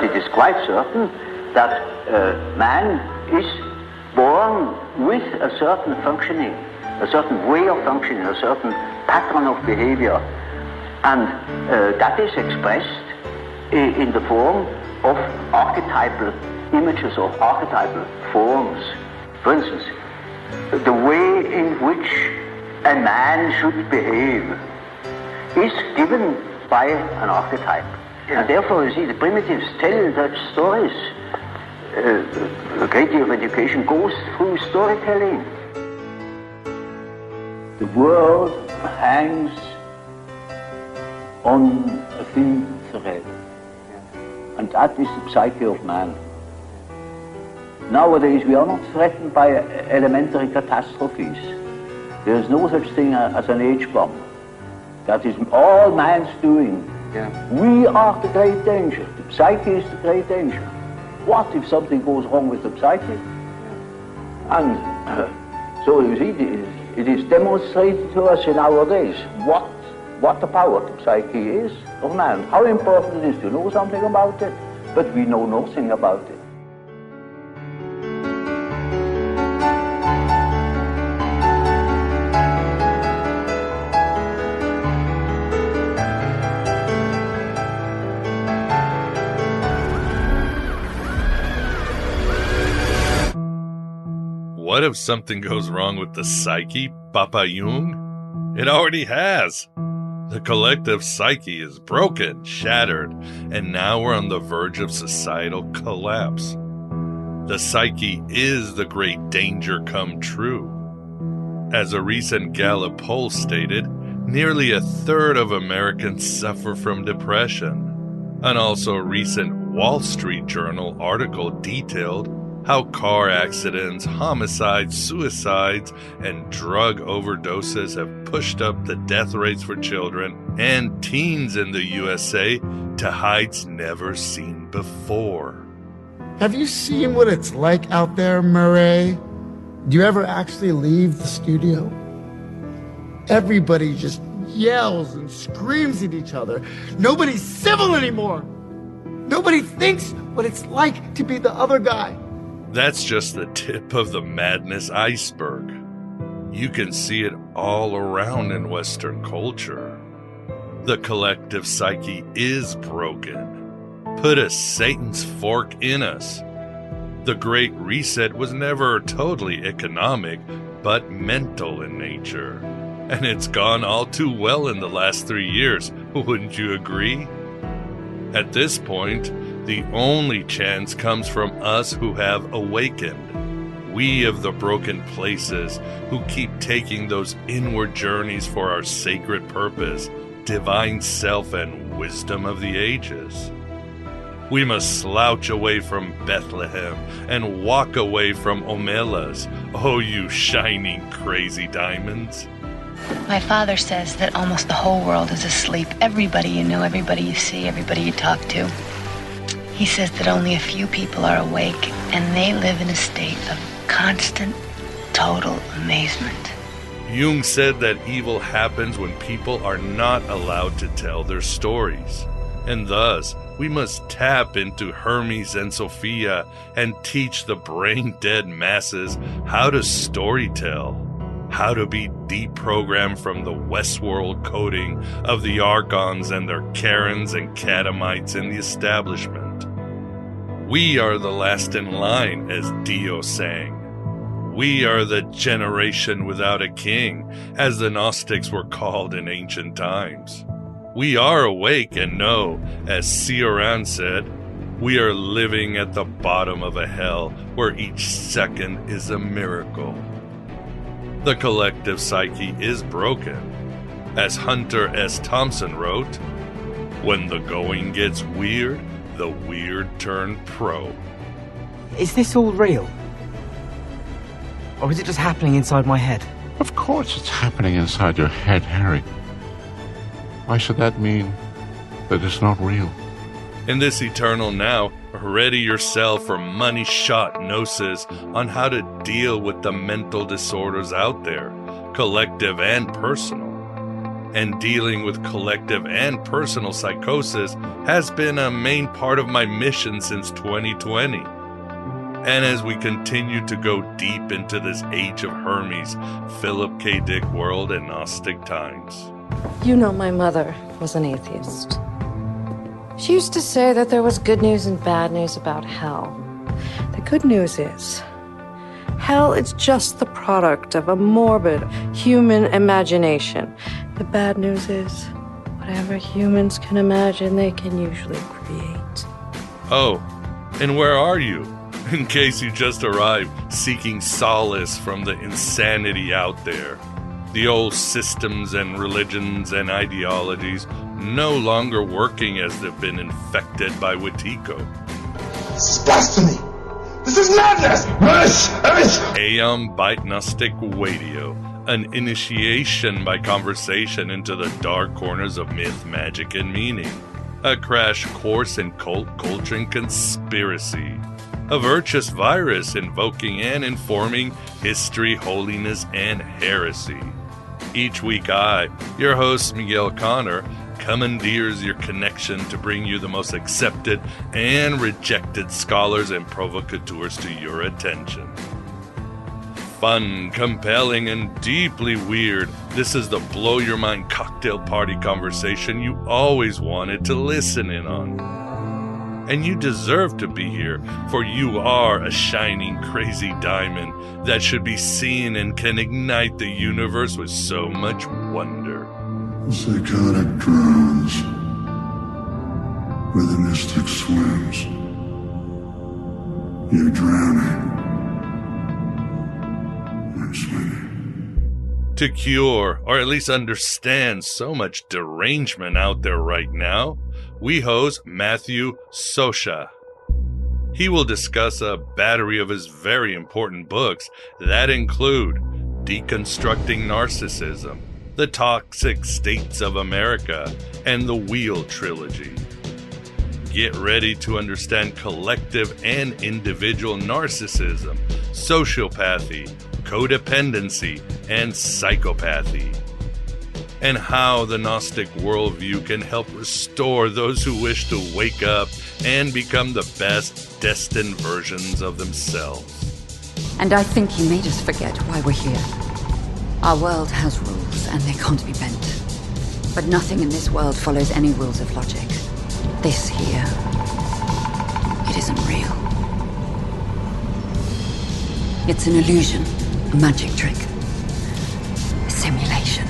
It is quite certain that man is born with a certain functioning, a certain way of functioning, a certain pattern of behavior, and that is expressed in the form of archetypal images or archetypal forms. For instance, the way in which a man should behave is given by an archetype. And therefore, you see, the primitives tell such stories. A great deal of education goes through storytelling. The world hangs on a thin thread, and that is the psyche of man. Nowadays, we are not threatened by elementary catastrophes. There is no such thing as an H-bomb. That is all man's doing. We are the great danger. The psyche is the great danger. What if something goes wrong with the psyche? And so you see, it is demonstrated to us in our days what the power of the psyche is of man. How important it is to know something about it, but we know nothing about it. What if something goes wrong with the psyche, Papa Jung? It already has. The collective psyche is broken, shattered, and now we're on the verge of societal collapse. The psyche is the great danger come true. As a recent Gallup poll stated, nearly a third of Americans suffer from depression. And also a recent Wall Street Journal article detailed how car accidents, homicides, suicides, and drug overdoses have pushed up the death rates for children and teens in the USA to heights never seen before. Have you seen what it's like out there, Murray? Do you ever actually leave the studio? Everybody just yells and screams at each other. Nobody's civil anymore. Nobody thinks what it's like to be the other guy. That's just the tip of the madness iceberg. You can see it all around in Western culture. The collective psyche is broken. Put a Satan's fork in us. The Great Reset was never totally economic, but mental in nature. And it's gone all too well in the last 3 years, wouldn't you agree? At this point, the only chance comes from us who have awakened. We of the broken places who keep taking those inward journeys for our sacred purpose, divine self and wisdom of the ages. We must slouch away from Bethlehem and walk away from Omelas, oh you shining crazy diamonds. My father says that almost the whole world is asleep. Everybody you know, everybody you see, everybody you talk to. He says that only a few people are awake, and they live in a state of constant, total amazement. Jung said that evil happens when people are not allowed to tell their stories. And thus, we must tap into Hermes and Sophia and teach the brain-dead masses how to storytell. How to be deprogrammed from the Westworld coding of the Archons and their Karens and Catamites in the establishment. We are the last in line, as Dio sang. We are the generation without a king, as the Gnostics were called in ancient times. We are awake and know, as Cioran said, we are living at the bottom of a hell where each second is a miracle. The collective psyche is broken. As Hunter S. Thompson wrote, when the going gets weird, the weird turn pro. Is this all real? Or is it just happening inside my head? Of course it's happening inside your head, Harry. Why should that mean that it's not real? In this eternal now, ready yourself for money-shot gnosis on how to deal with the mental disorders out there, collective and personal. and dealing with collective and personal psychosis has been a main part of my mission since 2020. And as we continue to go deep into this age of Hermes, Philip K. Dick world, and Gnostic times. You know, my mother was an atheist. She used to say that there was good news and bad news about hell. The good news is, hell is just the product of a morbid human imagination. The bad news is, whatever humans can imagine, they can usually create. Oh, and where are you? In case you just arrived seeking solace from the insanity out there. The old systems and religions and ideologies no longer working as they've been infected by Wetiko. This is blasphemy! This is madness! Aeon Bite Gnostic Radio, an initiation by conversation into the dark corners of myth, magic, and meaning. A crash course in cult culture and conspiracy. A virtuous virus invoking and informing history, holiness, and heresy. Each week I, your host Miguel Connor, commandeers your connection to bring you the most accepted and rejected scholars and provocateurs to your attention. Fun, compelling, and deeply weird, this is the blow-your-mind cocktail party conversation you always wanted to listen in on. And you deserve to be here, for you are a shining, crazy diamond that should be seen and can ignite the universe with so much wonder. The psychotic drowns, where the mystic swims. You're drowning. I'm swimming. To cure, or at least understand so much derangement out there right now, we host Matthew Socha. He will discuss a battery of his very important books that include Deconstructing Narcissism, The Toxic States of America, and the Wheel Trilogy. Get ready to understand collective and individual narcissism, sociopathy, codependency, and psychopathy, and how the Gnostic worldview can help restore those who wish to wake up and become the best destined versions of themselves. And I think he made us forget why we're here. Our world has rules, and they can't be bent. But nothing in this world follows any rules of logic. This here, it isn't real. It's an illusion, a magic trick, a simulation.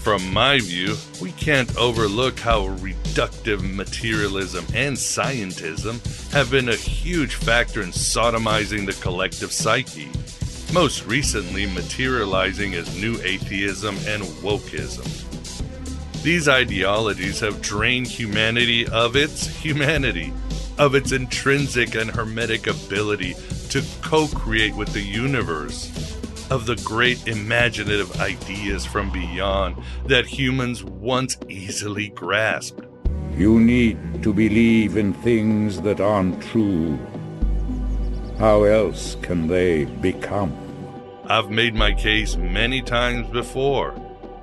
From my view, we can't overlook how reductive materialism and scientism have been a huge factor in sodomizing the collective psyche, most recently materializing as new atheism and wokeism. These ideologies have drained humanity of its humanity, of its intrinsic and hermetic ability to co-create with the universe, of the great imaginative ideas from beyond that humans once easily grasped. You need to believe in things that aren't true. How else can they become? I've made my case many times before,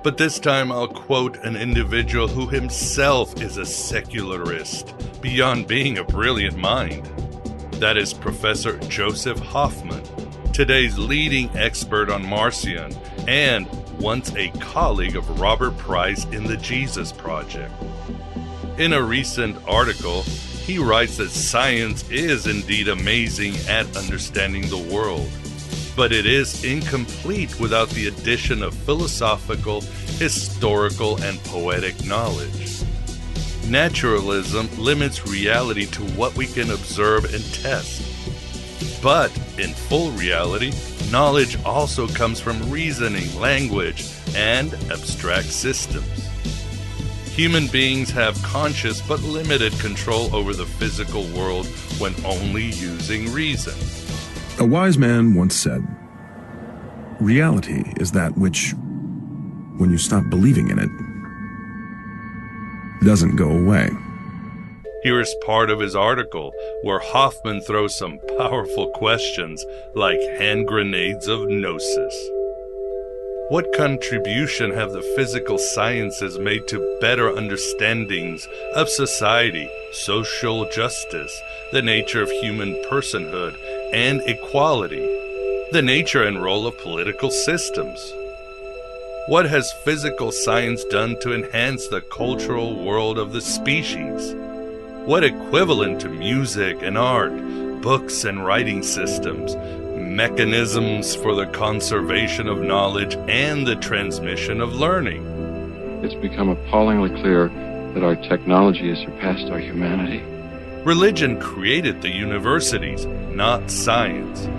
but this time I'll quote an individual who himself is a secularist beyond being a brilliant mind. That is Professor Joseph Hoffman, today's leading expert on Marcion, and once a colleague of Robert Price in the Jesus Project. In a recent article, he writes that science is indeed amazing at understanding the world, but it is incomplete without the addition of philosophical, historical, and poetic knowledge. Naturalism limits reality to what we can observe and test. But in full reality, knowledge also comes from reasoning, language, and abstract systems. Human beings have conscious but limited control over the physical world when only using reason. A wise man once said, "Reality is that which, when you stop believing in it, doesn't go away." Here is part of his article where Hoffman throws some powerful questions like hand grenades of gnosis. What contribution have the physical sciences made to better understandings of society, social justice, the nature of human personhood and equality, the nature and role of political systems? What has physical science done to enhance the cultural world of the species? What equivalent to music and art, books and writing systems, mechanisms for the conservation of knowledge and the transmission of learning? It's become appallingly clear that our technology has surpassed our humanity. Religion created the universities, not science.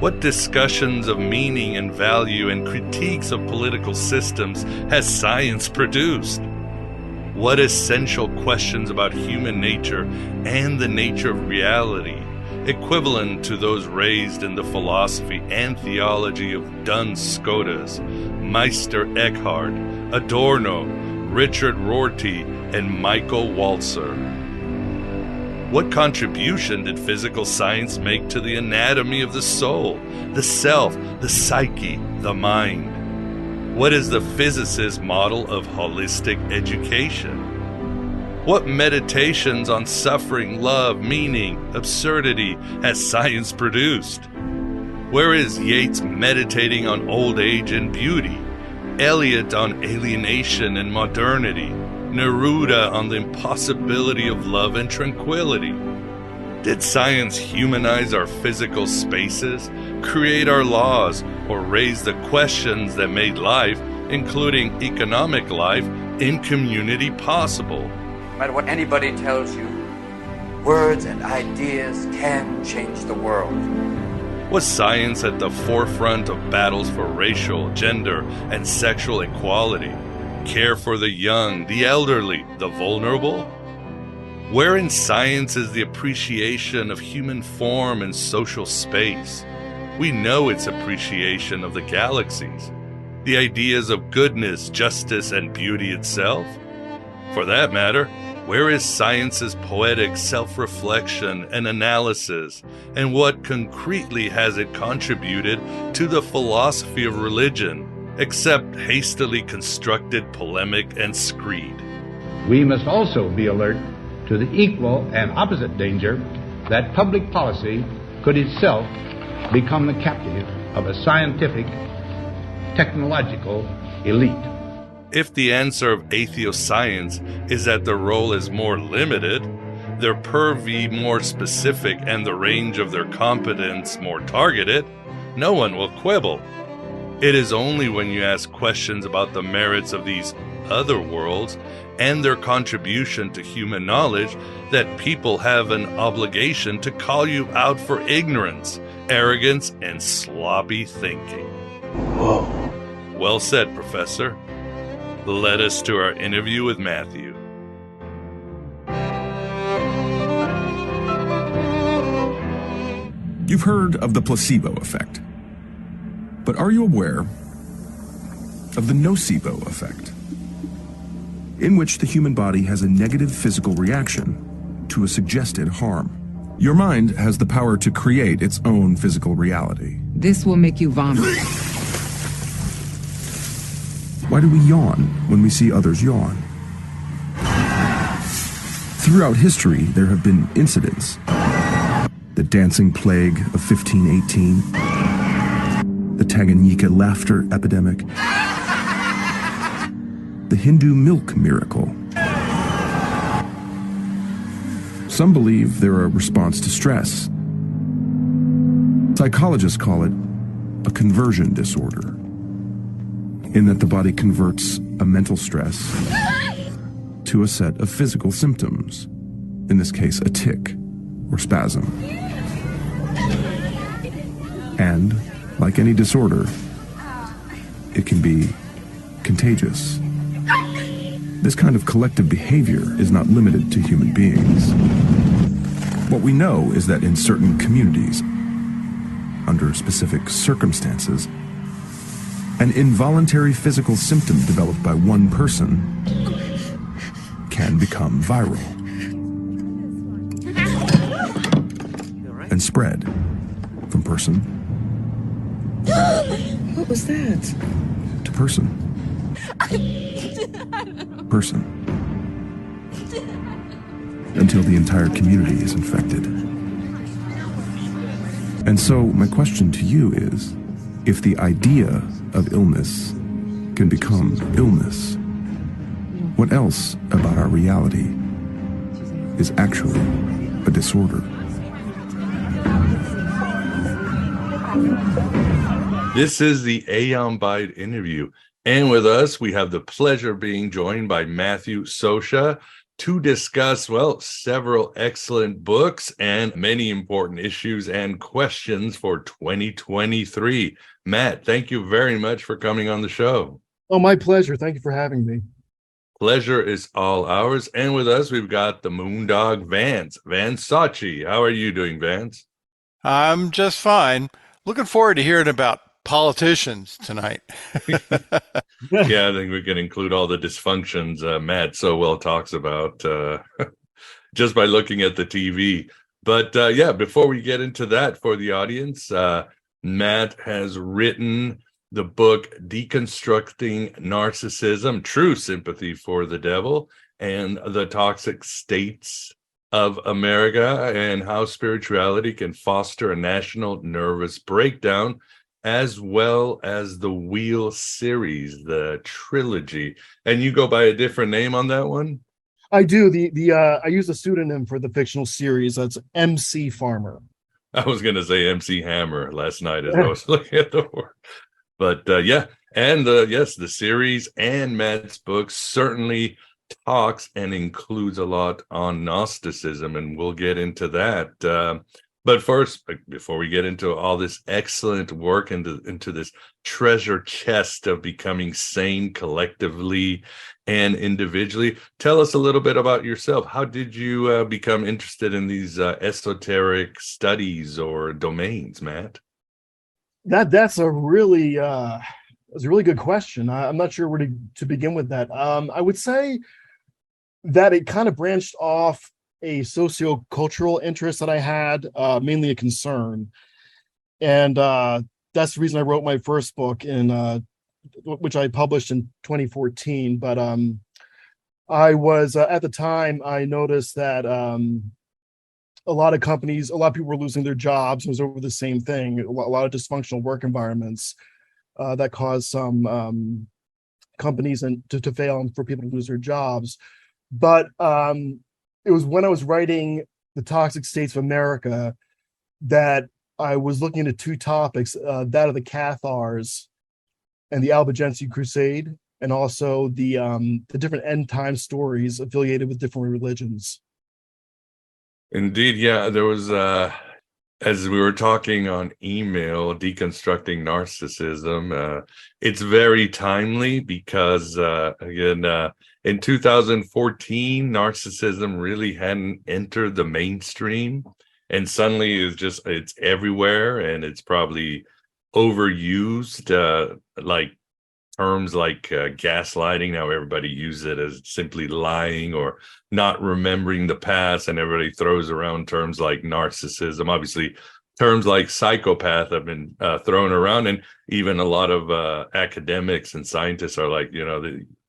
What discussions of meaning and value and critiques of political systems has science produced? What essential questions about human nature and the nature of reality, equivalent to those raised in the philosophy and theology of Duns Scotus, Meister Eckhart, Adorno, Richard Rorty, and Michael Walzer? What contribution did physical science make to the anatomy of the soul, the self, the psyche, the mind? What is the physicist's model of holistic education? What meditations on suffering, love, meaning, absurdity has science produced? Where is Yeats meditating on old age and beauty, Eliot on alienation and modernity, Neruda on the impossibility of love and tranquility? Did science humanize our physical spaces, create our laws, or raise the questions that made life, including economic life, in community possible? No matter what anybody tells you, words and ideas can change the world. Was science at the forefront of battles for racial, gender, and sexual equality, care for the young, the elderly, the vulnerable? Where in science is the appreciation of human form and social space? We know its appreciation of the galaxies, the ideas of goodness, justice, and beauty itself. For that matter, where is science's poetic self-reflection and analysis, and what concretely has it contributed to the philosophy of religion, except hastily constructed polemic and screed? We must also be alert to the equal and opposite danger that public policy could itself become the captive of a scientific, technological elite. If the answer of atheoscience is that their role is more limited, their purview more specific, and the range of their competence more targeted, no one will quibble. It is only when you ask questions about the merits of these other worlds and their contribution to human knowledge that people have an obligation to call you out for ignorance, arrogance, and sloppy thinking. Whoa. Well said, Professor. Led us to our interview with Matthew. You've heard of the placebo effect. But are you aware of the nocebo effect, in which the human body has a negative physical reaction to a suggested harm? Your mind has the power to create its own physical reality. This will make you vomit. Why do we yawn when we see others yawn? Throughout history, there have been incidents. The dancing plague of 1518, the Tanganyika laughter epidemic, the Hindu milk miracle. Some believe they're a response to stress. Psychologists call it a conversion disorder, in that the body converts a mental stress to a set of physical symptoms, in this case a tic or spasm. And, like any disorder, it can be contagious. This kind of collective behavior is not limited to human beings. What we know is that in certain communities, under specific circumstances, an involuntary physical symptom developed by one person can become viral and spread from person What was that? to person. Person. Until the entire community is infected. And so, my question to you is, if the idea of illness can become illness, what else about our reality is actually a disorder? This is the Aeon Bide interview. And with us, we have the pleasure of being joined by Matthew Socha to discuss, well, several excellent books and many important issues and questions for 2023. Matt, thank you very much for coming on the show. Oh, my pleasure. Thank you for having me. Pleasure is all ours. And with us, we've got the Moondog Vance Sochi. How are you doing, Vance? I'm just fine. Looking forward to hearing about politicians tonight. Yeah, I think we can include all the dysfunctions Matt so well talks about just by looking at the TV. But yeah, before we get into that for the audience, Matt has written the book Deconstructing Narcissism, True Sympathy for the Devil, and the Toxic States of America, and how spirituality can foster a national nervous breakdown, as well as the Wheel series, the trilogy. And you go by a different name on that one? I do. I use a pseudonym for the fictional series. That's MC Farmer. I was going to say MC Hammer last night as I was looking at the word. But yeah, and yes, the series and Matt's book certainly talks and includes a lot on Gnosticism, and we'll get into that. But first, before we get into all this excellent work into this treasure chest of becoming sane collectively and individually, tell us a little bit about yourself. How did you become interested in these esoteric studies or domains, Matt? That's a really good question. I'm not sure where to begin with that. I would say that it kind of branched off a socio-cultural interest that I had, mainly a concern. And that's the reason I wrote my first book, which I published in 2014. But I was, at the time, I noticed that a lot of people were losing their jobs. It was over the same thing, a lot of dysfunctional work environments that caused some companies to fail and for people to lose their jobs. But it was when I was writing The Toxic States of America that I was looking into two topics, that of the Cathars and the Albigensian Crusade, and also the different end time stories affiliated with different religions. Indeed, yeah. There was, as we were talking on email, Deconstructing Narcissism, it's very timely because, again, in 2014, narcissism really hadn't entered the mainstream, and suddenly it's everywhere, and it's probably overused, like terms like gaslighting. Now everybody uses it as simply lying or not remembering the past, and everybody throws around terms like narcissism. Obviously, terms like psychopath have been thrown around, and even a lot of academics and scientists are like,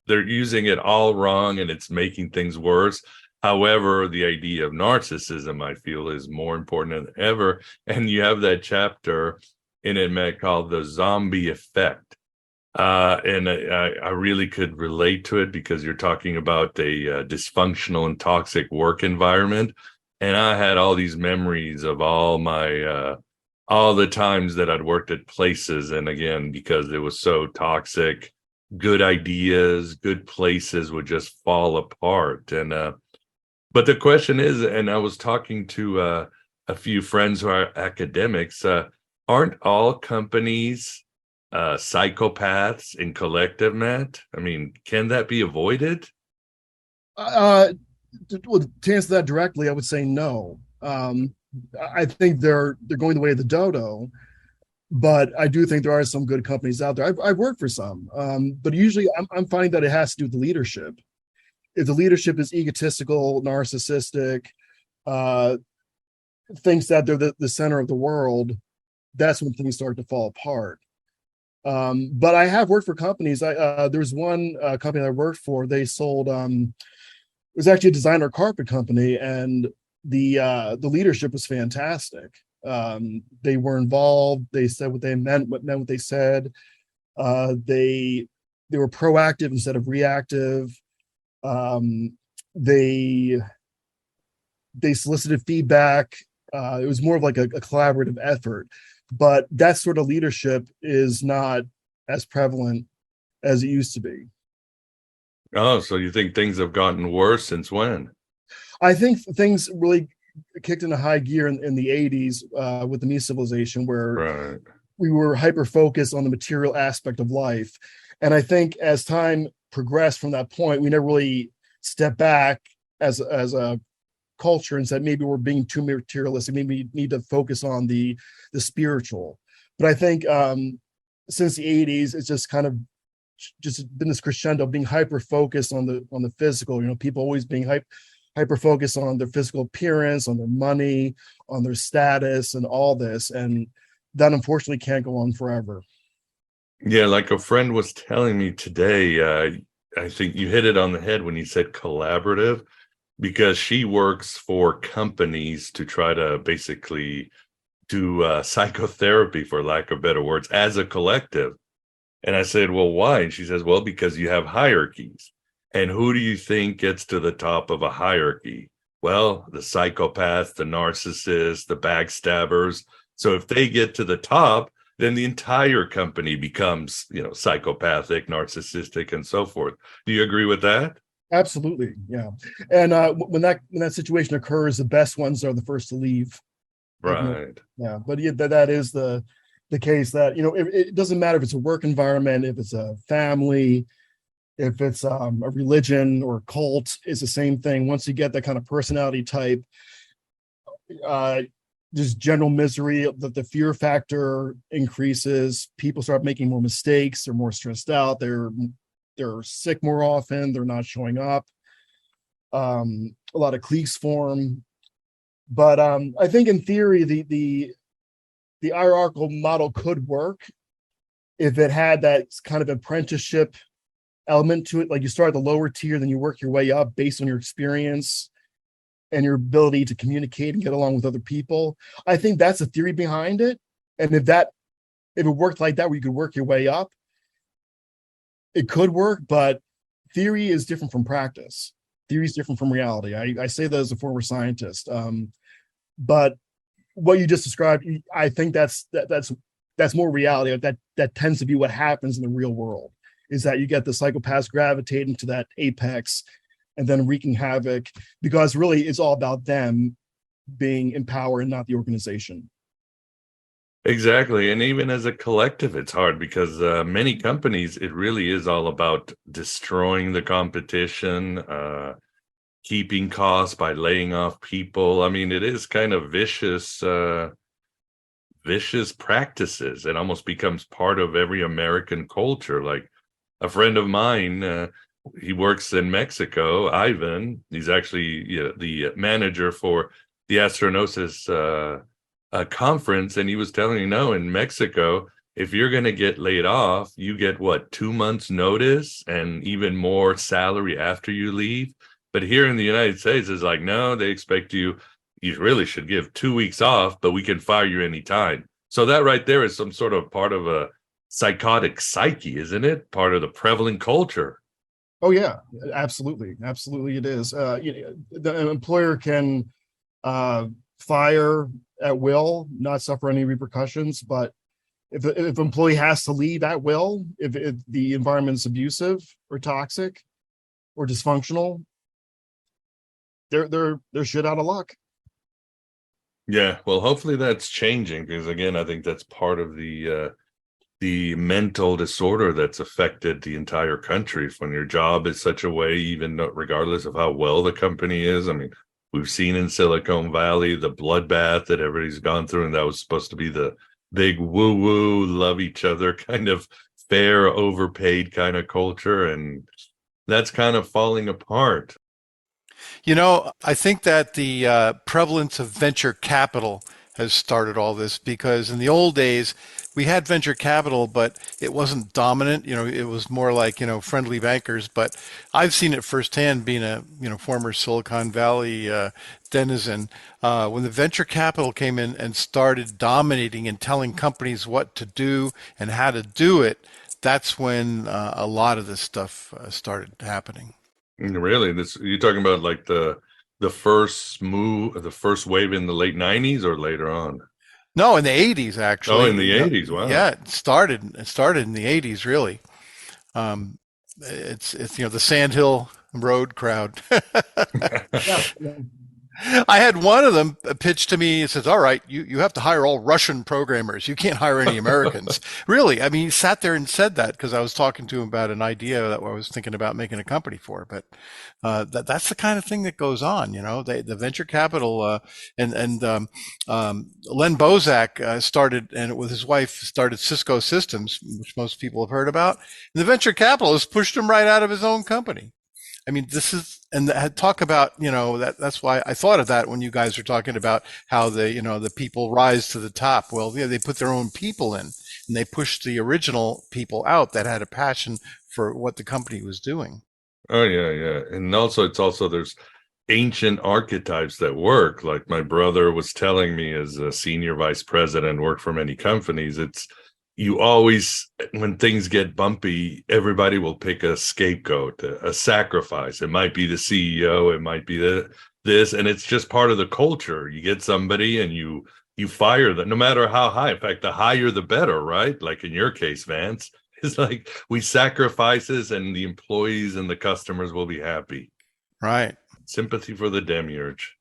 they're using it all wrong, and it's making things worse. However, the idea of narcissism, I feel, is more important than ever. And you have that chapter in it, Matt, called The Zombie Effect. And I really could relate to it because you're talking about a dysfunctional and toxic work environment. And I had all these memories of all the times that I'd worked at places. And again, because it was so toxic, good ideas, good places would just fall apart. And but the question is, and I was talking to a few friends who are academics, aren't all companies psychopaths in collective, Matt? I mean, can that be avoided? To answer that directly, I would say no. I think they're going the way of the dodo. But I do think there are some good companies out there. I've worked for some, but usually I'm finding that it has to do with the leadership. If the leadership is egotistical, narcissistic, thinks that they're the center of the world, that's when things start to fall apart. But I have worked for companies. There's one company that I worked for. They sold. It was actually a designer carpet company, and the leadership was fantastic. They were involved. They said what they meant. What meant what they said. They were proactive instead of reactive. They solicited feedback. It was more of like a collaborative effort. But that sort of leadership is not as prevalent as it used to be. Oh, so you think things have gotten worse since when? I think things really kicked into high gear in the 80s with the Mises civilization, where we were hyper-focused on the material aspect of life. And I think as time progressed from that point, we never really stepped back as a culture and said, maybe we're being too materialistic, maybe we need to focus on the spiritual. But I think since the 80s, it's just kind of just been this crescendo, being hyper focused on the physical. People always being hyper focused on their physical appearance, on their money, on their status, and all this. And that unfortunately can't go on forever. Yeah, like a friend was telling me today, I think you hit it on the head when you said collaborative, because she works for companies to try to basically do psychotherapy, for lack of better words, as a collective. And I said, well, why? And she says, well, because you have hierarchies. And who do you think gets to the top of a hierarchy? Well, the psychopaths, the narcissists, the backstabbers. So if they get to the top, then the entire company becomes, psychopathic, narcissistic, and so forth. Do you agree with that? Absolutely, yeah. And when that situation occurs, the best ones are the first to leave. Right. Yeah, but that is the case. That it doesn't matter if it's a work environment, if it's a family, if it's a religion or a cult. It's the same thing. Once you get that kind of personality type, just general misery, the fear factor increases. People start making more mistakes. They're more stressed out. They're sick more often. They're not showing up. A lot of cliques form. But I think in theory, the hierarchical model could work if it had that kind of apprenticeship element to it. Like you start at the lower tier, then you work your way up based on your experience and your ability to communicate and get along with other people. I think that's the theory behind it. And if it worked like that, where you could work your way up, it could work. But theory is different from practice. Theory is different from reality. I say that as a former scientist. But what you just described, I think that's more reality. That tends to be what happens in the real world, is that you get the psychopaths gravitating to that apex and then wreaking havoc, because really it's all about them being in power and not the organization. Exactly. And even as a collective, it's hard because many companies, it really is all about destroying the competition, keeping costs by laying off people. I mean, it is kind of vicious practices. It almost becomes part of every American culture. Like a friend of mine, he works in Mexico, Ivan. He's actually the manager for the Astronosis conference, and he was telling me, no, in Mexico, if you're going to get laid off, you get 2 months notice and even more salary after you leave. But here in the United States, it's like, no, they expect you really should give 2 weeks off, but we can fire you anytime. So that right there is some sort of part of a psychotic psyche, isn't it? Part of the prevalent culture. Oh yeah, absolutely it is. The employer can fire at will, not suffer any repercussions. But if an employee has to leave at will, if the environment's abusive or toxic or dysfunctional, they're shit out of luck. Yeah, well, hopefully that's changing, because again, I think that's part of the mental disorder that's affected the entire country. When your job is such a way, even regardless of how well the company is. I mean, we've seen in Silicon Valley the bloodbath that everybody's gone through, and that was supposed to be the big woo-woo, love each other kind of fair, overpaid kind of culture, and that's kind of falling apart. I think that the prevalence of venture capital has started all this, because in the old days we had venture capital, but it wasn't dominant. It was more like, friendly bankers. But I've seen it firsthand, being a, former Silicon Valley denizen. When the venture capital came in and started dominating and telling companies what to do and how to do it, that's when a lot of this stuff started happening. Really, you're talking about like the first move, the first wave in the late '90s or later on? No, in the '80s, actually. Oh, in the '80s, wow. Yeah, it started in the '80s, really. It's the Sandhill Road crowd. I had one of them pitch to me and says, all right, you have to hire all Russian programmers. You can't hire any Americans. Really? I mean, he sat there and said that because I was talking to him about an idea that I was thinking about making a company for. But that's the kind of thing that goes on. The venture capital and Len Bozak started, and with his wife started Cisco Systems, which most people have heard about. And the venture capitalists pushed him right out of his own company. I mean, this is, and talk about, that's why I thought of that when you guys were talking about how the people rise to the top. Well, yeah, they put their own people in, and they pushed the original people out that had a passion for what the company was doing. Oh, yeah. And also, there's ancient archetypes that work. Like my brother was telling me, as a senior vice president, worked for many companies. You always, when things get bumpy, everybody will pick a scapegoat, a sacrifice. It might be the CEO, it might be this, and it's just part of the culture. You get somebody and you fire them, no matter how high. In fact, the higher the better, right? Like in your case, Vance, it's like we sacrifices, and the employees and the customers will be happy. Right. Sympathy for the demiurge.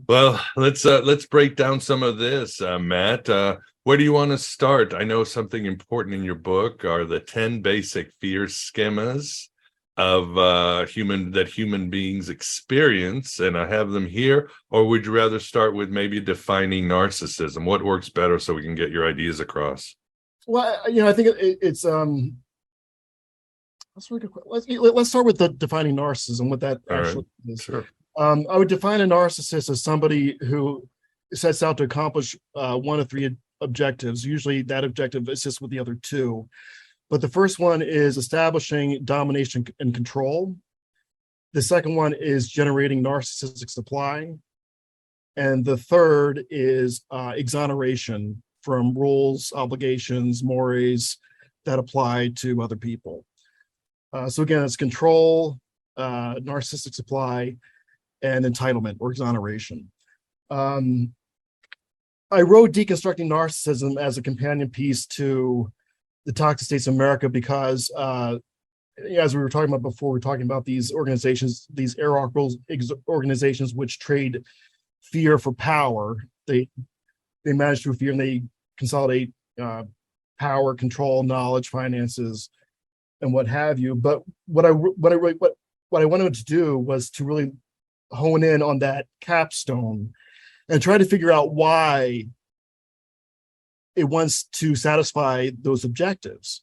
Well, let's break down some of this, Matt. Where do you want to start? I know something important in your book are the 10 basic fear schemas of human beings experience, and I have them here. Or would you rather start with maybe defining narcissism? What works better so we can get your ideas across? Well, I think it's let's start with the defining narcissism. What that actually is. Sure. I would define a narcissist as somebody who sets out to accomplish one of three objectives. Usually that objective assists with the other two. But the first one is establishing domination and control. The second one is generating narcissistic supply. And the third is exoneration from rules, obligations, mores that apply to other people. So again, it's control, narcissistic supply, and entitlement or exoneration. I wrote Deconstructing Narcissism as a companion piece to the Toxic States of America because, as we were talking about before, we're talking about these organizations, these hierarchical organizations which trade fear for power. They manage through fear, and they consolidate power, control, knowledge, finances, and what have you. But what I wanted to do was to really hone in on that capstone and try to figure out why it wants to satisfy those objectives.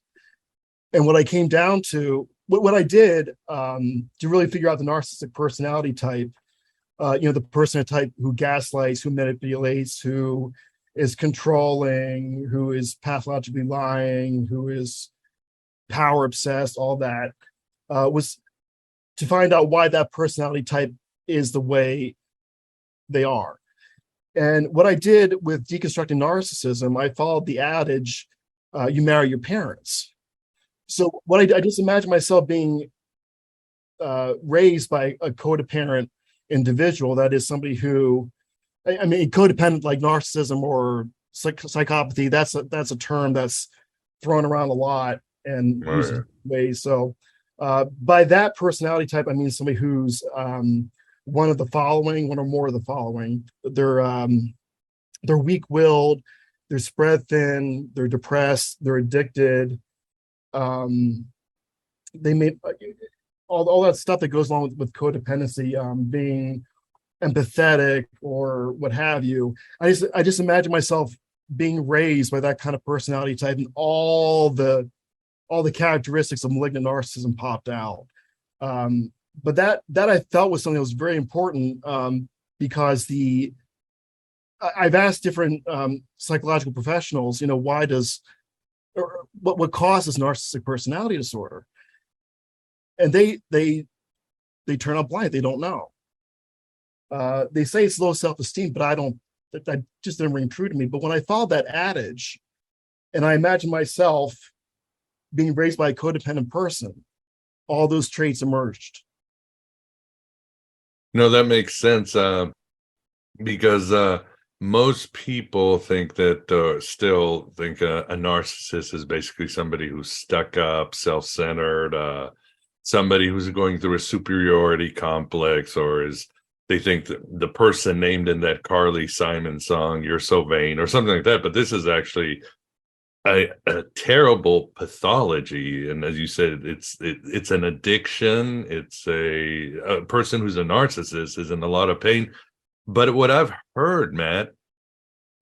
And what I came down to, what I did to really figure out the narcissistic personality type, the personality type who gaslights, who manipulates, who is controlling, who is pathologically lying, who is power obsessed, all that, was to find out why that personality type is the way they are. And what I did with Deconstructing Narcissism, I followed the adage, you marry your parents. So what I just imagine myself being raised by a codependent individual, that is somebody who, codependent like narcissism or psychopathy, that's a term that's thrown around a lot and used in ways. So by that personality type, I mean somebody who's one of the following, one or more of the following. They're weak-willed, they're spread thin, they're depressed, they're addicted. They made all that stuff that goes along with codependency, being empathetic or what have you. I just imagine myself being raised by that kind of personality type, and all the characteristics of malignant narcissism popped out. But that I felt was something that was very important, because the I've asked different psychological professionals, what causes narcissistic personality disorder, and they turn up blind. They don't know. They say it's low self-esteem, but that just didn't ring true to me. But when I followed that adage, and I imagine myself being raised by a codependent person, all those traits emerged. No, that makes sense. Because most people think that still think a narcissist is basically somebody who's stuck up, self-centered, somebody who's going through a superiority complex, or they think that the person named in that Carly Simon song, "You're So Vain," or something like that. But this is actually a terrible pathology, and as you said, it's an addiction. It's a person who's a narcissist is in a lot of pain. But what I've heard, Matt,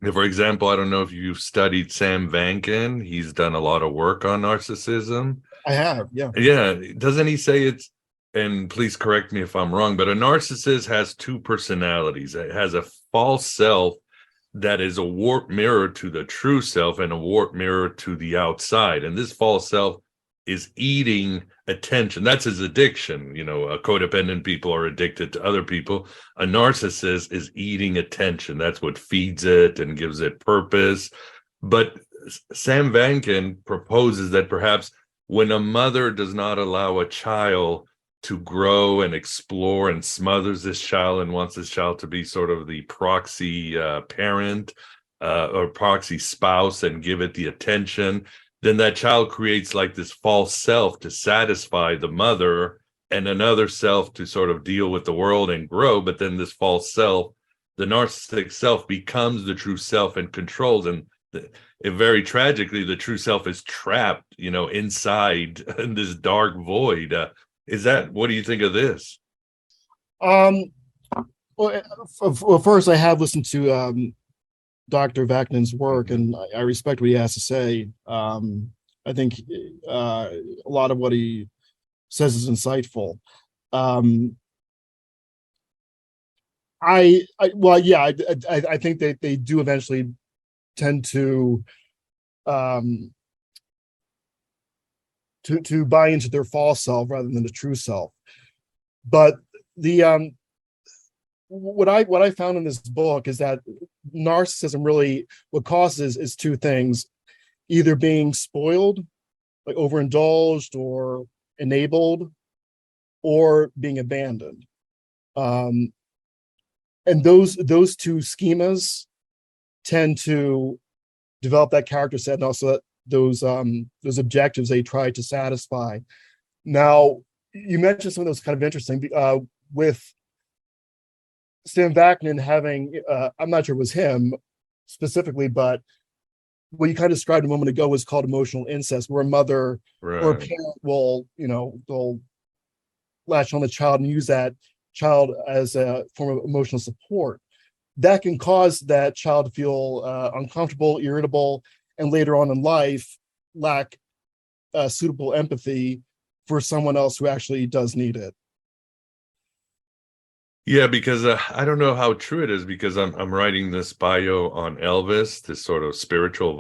for example, I don't know if you've studied Sam Vankin. He's done a lot of work on narcissism. I have, yeah. Yeah. Doesn't he say and please correct me if I'm wrong, but a narcissist has two personalities. It has a false self that is a warped mirror to the true self and a warped mirror to the outside. And this false self is eating attention. That's his addiction. Codependent people are addicted to other people. A narcissist is eating attention. That's what feeds it and gives it purpose. But Sam Vankin proposes that perhaps when a mother does not allow a child to grow and explore and smothers this child and wants this child to be sort of the proxy parent or proxy spouse and give it the attention, then that child creates like this false self to satisfy the mother and another self to sort of deal with the world and grow. But then this false self, the narcissistic self, becomes the true self and controls. And very tragically, the true self is trapped, inside in this dark void. What do you think of this? Well, first, I have listened to Dr. Vaknin's work, and I respect what he has to say. I think a lot of what he says is insightful. I think that they do eventually tend to buy into their false self rather than the true self. But the what I found in this book is that narcissism really, what causes is two things: either being spoiled, like overindulged or enabled, or being abandoned. And those two schemas tend to develop that character set, and also those objectives they try to satisfy. Now, you mentioned some of those kind of interesting with Sam Vaknin having, I'm not sure it was him specifically, but what you kind of described a moment ago was called emotional incest, where a mother or a parent will, they'll latch on the child and use that child as a form of emotional support. That can cause that child to feel uncomfortable, irritable, and later on in life lack suitable empathy for someone else who actually does need it. Yeah, because I don't know how true it is, because I'm writing this bio on Elvis, this sort of spiritual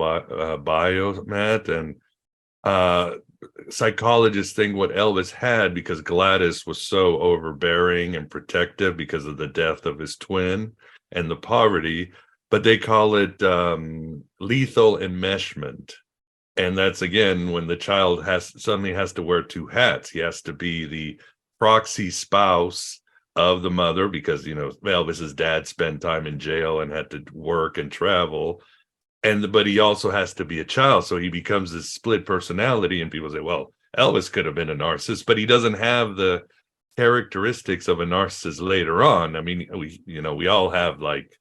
bio, Matt, and psychologists think what Elvis had, because Gladys was so overbearing and protective because of the death of his twin and the poverty, but they call it lethal enmeshment. And that's, again, when the child suddenly has to wear two hats. He has to be the proxy spouse of the mother, because Elvis's dad spent time in jail and had to work and travel, but he also has to be a child, so he becomes this split personality. And people say, well, Elvis could have been a narcissist, but he doesn't have the characteristics of a narcissist later on. I mean, we all have like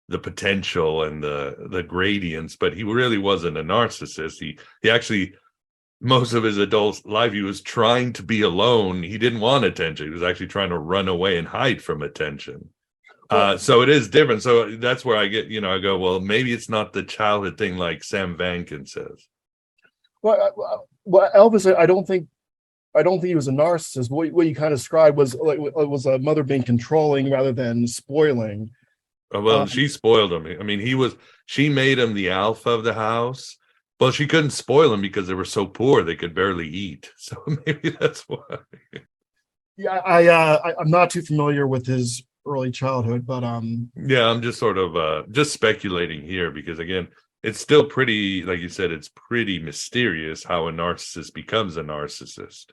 the potential and the gradients, but he really wasn't a narcissist. He actually, most of his adult life, he was trying to be alone. He didn't want attention. He was actually trying to run away and hide from attention. So it is different. So that's where I get, I go, well, maybe it's not the childhood thing like Sam Vankin says. Well, Elvis, I don't think he was a narcissist. What you kind of described was a mother being controlling rather than spoiling. Well, she spoiled him. I mean, she made him the alpha of the house. Well, she couldn't spoil him because they were so poor they could barely eat. So maybe that's why. Yeah, I'm not too familiar with his early childhood, but yeah, I'm just sort of just speculating here because again, it's still pretty, like you said, it's pretty mysterious how a narcissist becomes a narcissist.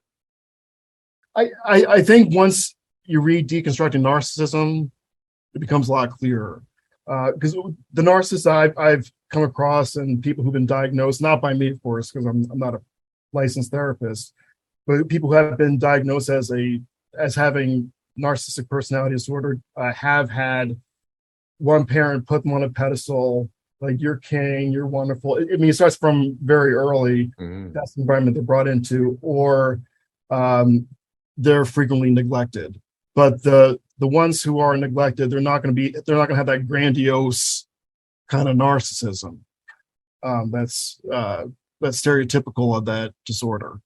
I think once you read Deconstructing Narcissism, it becomes a lot clearer. Because the narcissists I've come across and people who've been diagnosed, not by me, of course, because I'm not a licensed therapist, but people who have been diagnosed as having narcissistic personality disorder have had one parent put them on a pedestal, like you're king, you're wonderful. I mean, it starts from very early. That's the environment they're brought into, or they're frequently neglected. But the ones who are neglected, they're not going to have that grandiose kind of narcissism. That's stereotypical of that disorder.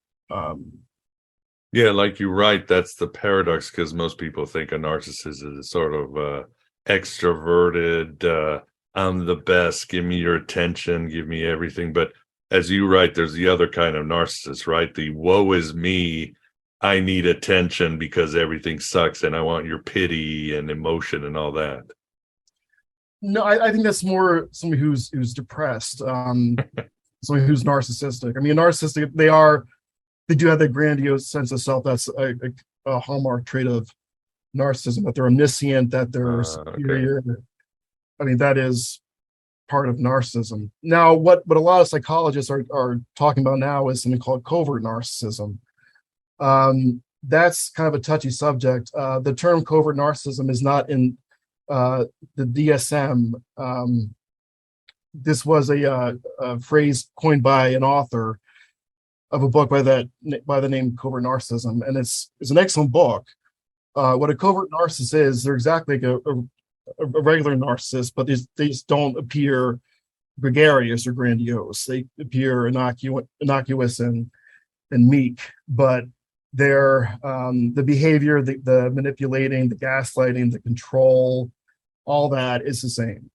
Yeah, like you're right. That's the paradox because most people think a narcissist is sort of extroverted. I'm the best. Give me your attention. Give me everything. But as you write, there's the other kind of narcissist, right? The woe is me. I need attention because everything sucks and I want your pity and emotion and all that. No, I think that's more somebody who's depressed, somebody who's narcissistic. I mean, narcissistic, they do have that grandiose sense of self. That's a hallmark trait of narcissism, that they're omniscient, that they're superior. Okay. I mean, that is part of narcissism. Now, what a lot of psychologists are talking about now is something called covert narcissism. That's kind of a touchy subject. The term covert narcissism is not in the DSM. This was a phrase coined by an author of a book by the name Covert Narcissism, and it's an excellent book. What a covert narcissist is, they're exactly like a regular narcissist, but they just don't appear gregarious or grandiose. They appear innocuous and meek, but they're the behavior, the manipulating, the gaslighting, the control, all that is the same.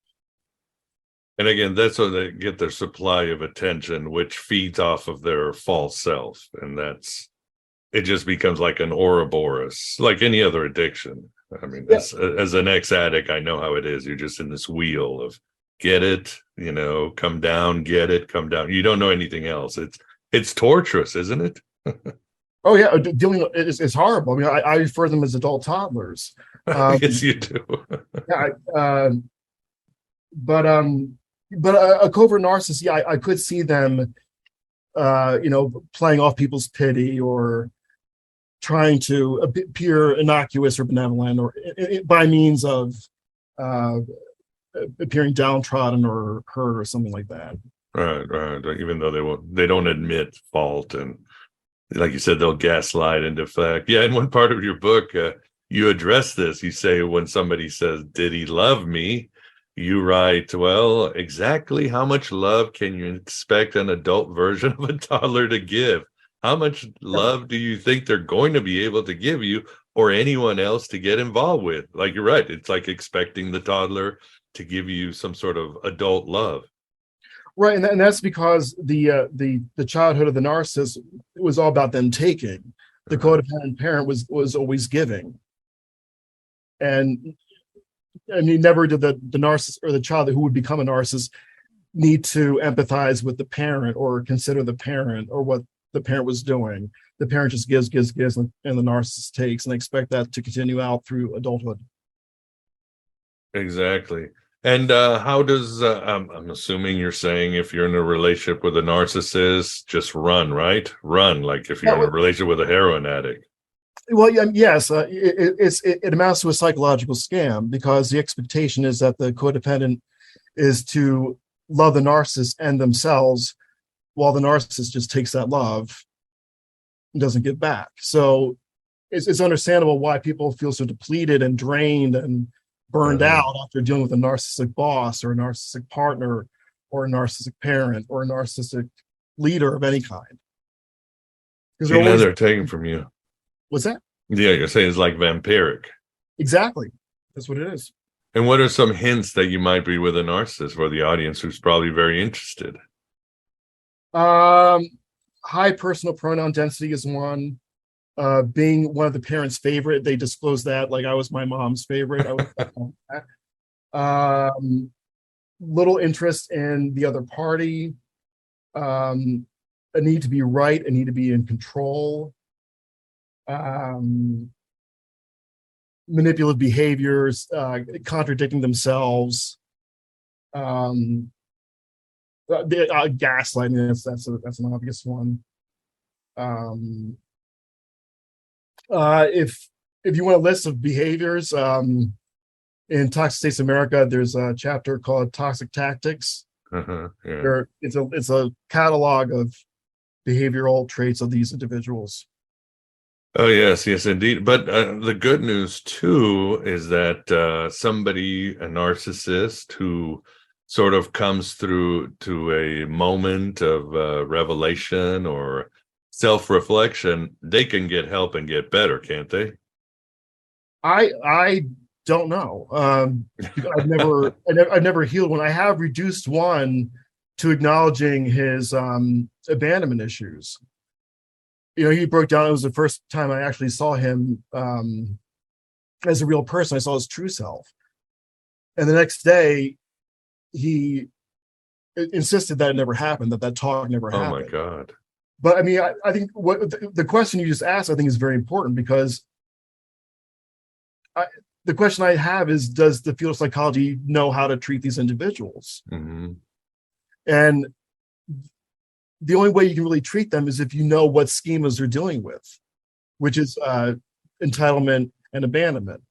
And again, that's how they get their supply of attention, which feeds off of their false self. And it just becomes like an Ouroboros, like any other addiction. I mean, as an ex-addict, I know how it is. You're just in this wheel of get it, come down, get it, come down. You don't know anything else. It's torturous, isn't it? Oh yeah, it's horrible. I mean, I refer them as adult toddlers. Yes, you do. Yeah, but a covert narcissist, yeah, I could see them, playing off people's pity or trying to appear innocuous or benevolent, or by means of appearing downtrodden or hurt or something like that. Right. Even though they don't admit fault, and like you said, they'll gaslight and deflect. Yeah, in one part of your book, you address this. You say when somebody says, "Did he love me?" you write, well, exactly how much love can you expect an adult version of a toddler to give? How much love do you think they're going to be able to give you or anyone else to get involved with? Like, you're right. It's like expecting the toddler to give you some sort of adult love. Right. And that's because the childhood of the narcissist, it was all about them taking. The codependent parent was always giving. And I mean, never did the narcissist or the child who would become a narcissist need to empathize with the parent or consider the parent or what the parent was doing. The parent just gives, and the narcissist takes, and they expect that to continue out through adulthood. Exactly. And how does, I'm assuming you're saying if you're in a relationship with a narcissist, just run, right? Run, like if you're in a relationship with a heroin addict. Well, yes, it amounts to a psychological scam because the expectation is that the codependent is to love the narcissist and themselves, while the narcissist just takes that love and doesn't give back. So it's understandable why people feel so depleted and drained and burned out after dealing with a narcissistic boss or a narcissistic partner or a narcissistic parent or a narcissistic leader of any kind. Because they're taking from you. What's that? Yeah, you're saying it's like vampiric. Exactly. That's what it is. And what are some hints that you might be with a narcissist for the audience who's probably very interested? High personal pronoun density is one. Being one of the parents' favorite, they disclose that like I was my mom's favorite. Little interest in the other party, a need to be right, a need to be in control, manipulative behaviors, contradicting themselves, gaslighting. That's an obvious one. If you want a list of behaviors, in Toxic States America, there's a chapter called Toxic Tactics. Yeah. It's a catalog of behavioral traits of these individuals. Oh, yes, indeed. But the good news, too, is that a narcissist who sort of comes through to a moment of revelation or self-reflection, they can get help and get better, can't they? I don't know. I've never healed one. I have reduced one to acknowledging his abandonment issues. He broke down. It was the first time I actually saw him as a real person. I saw his true self. And the next day, he insisted that it never happened, that talk never happened. Oh, my God. But I mean, I think what the question you just asked, I think, is very important, because the question I have is, does the field of psychology know how to treat these individuals? Mm-hmm. And the only way you can really treat them is if you know what schemas they're dealing with, which is entitlement and abandonment.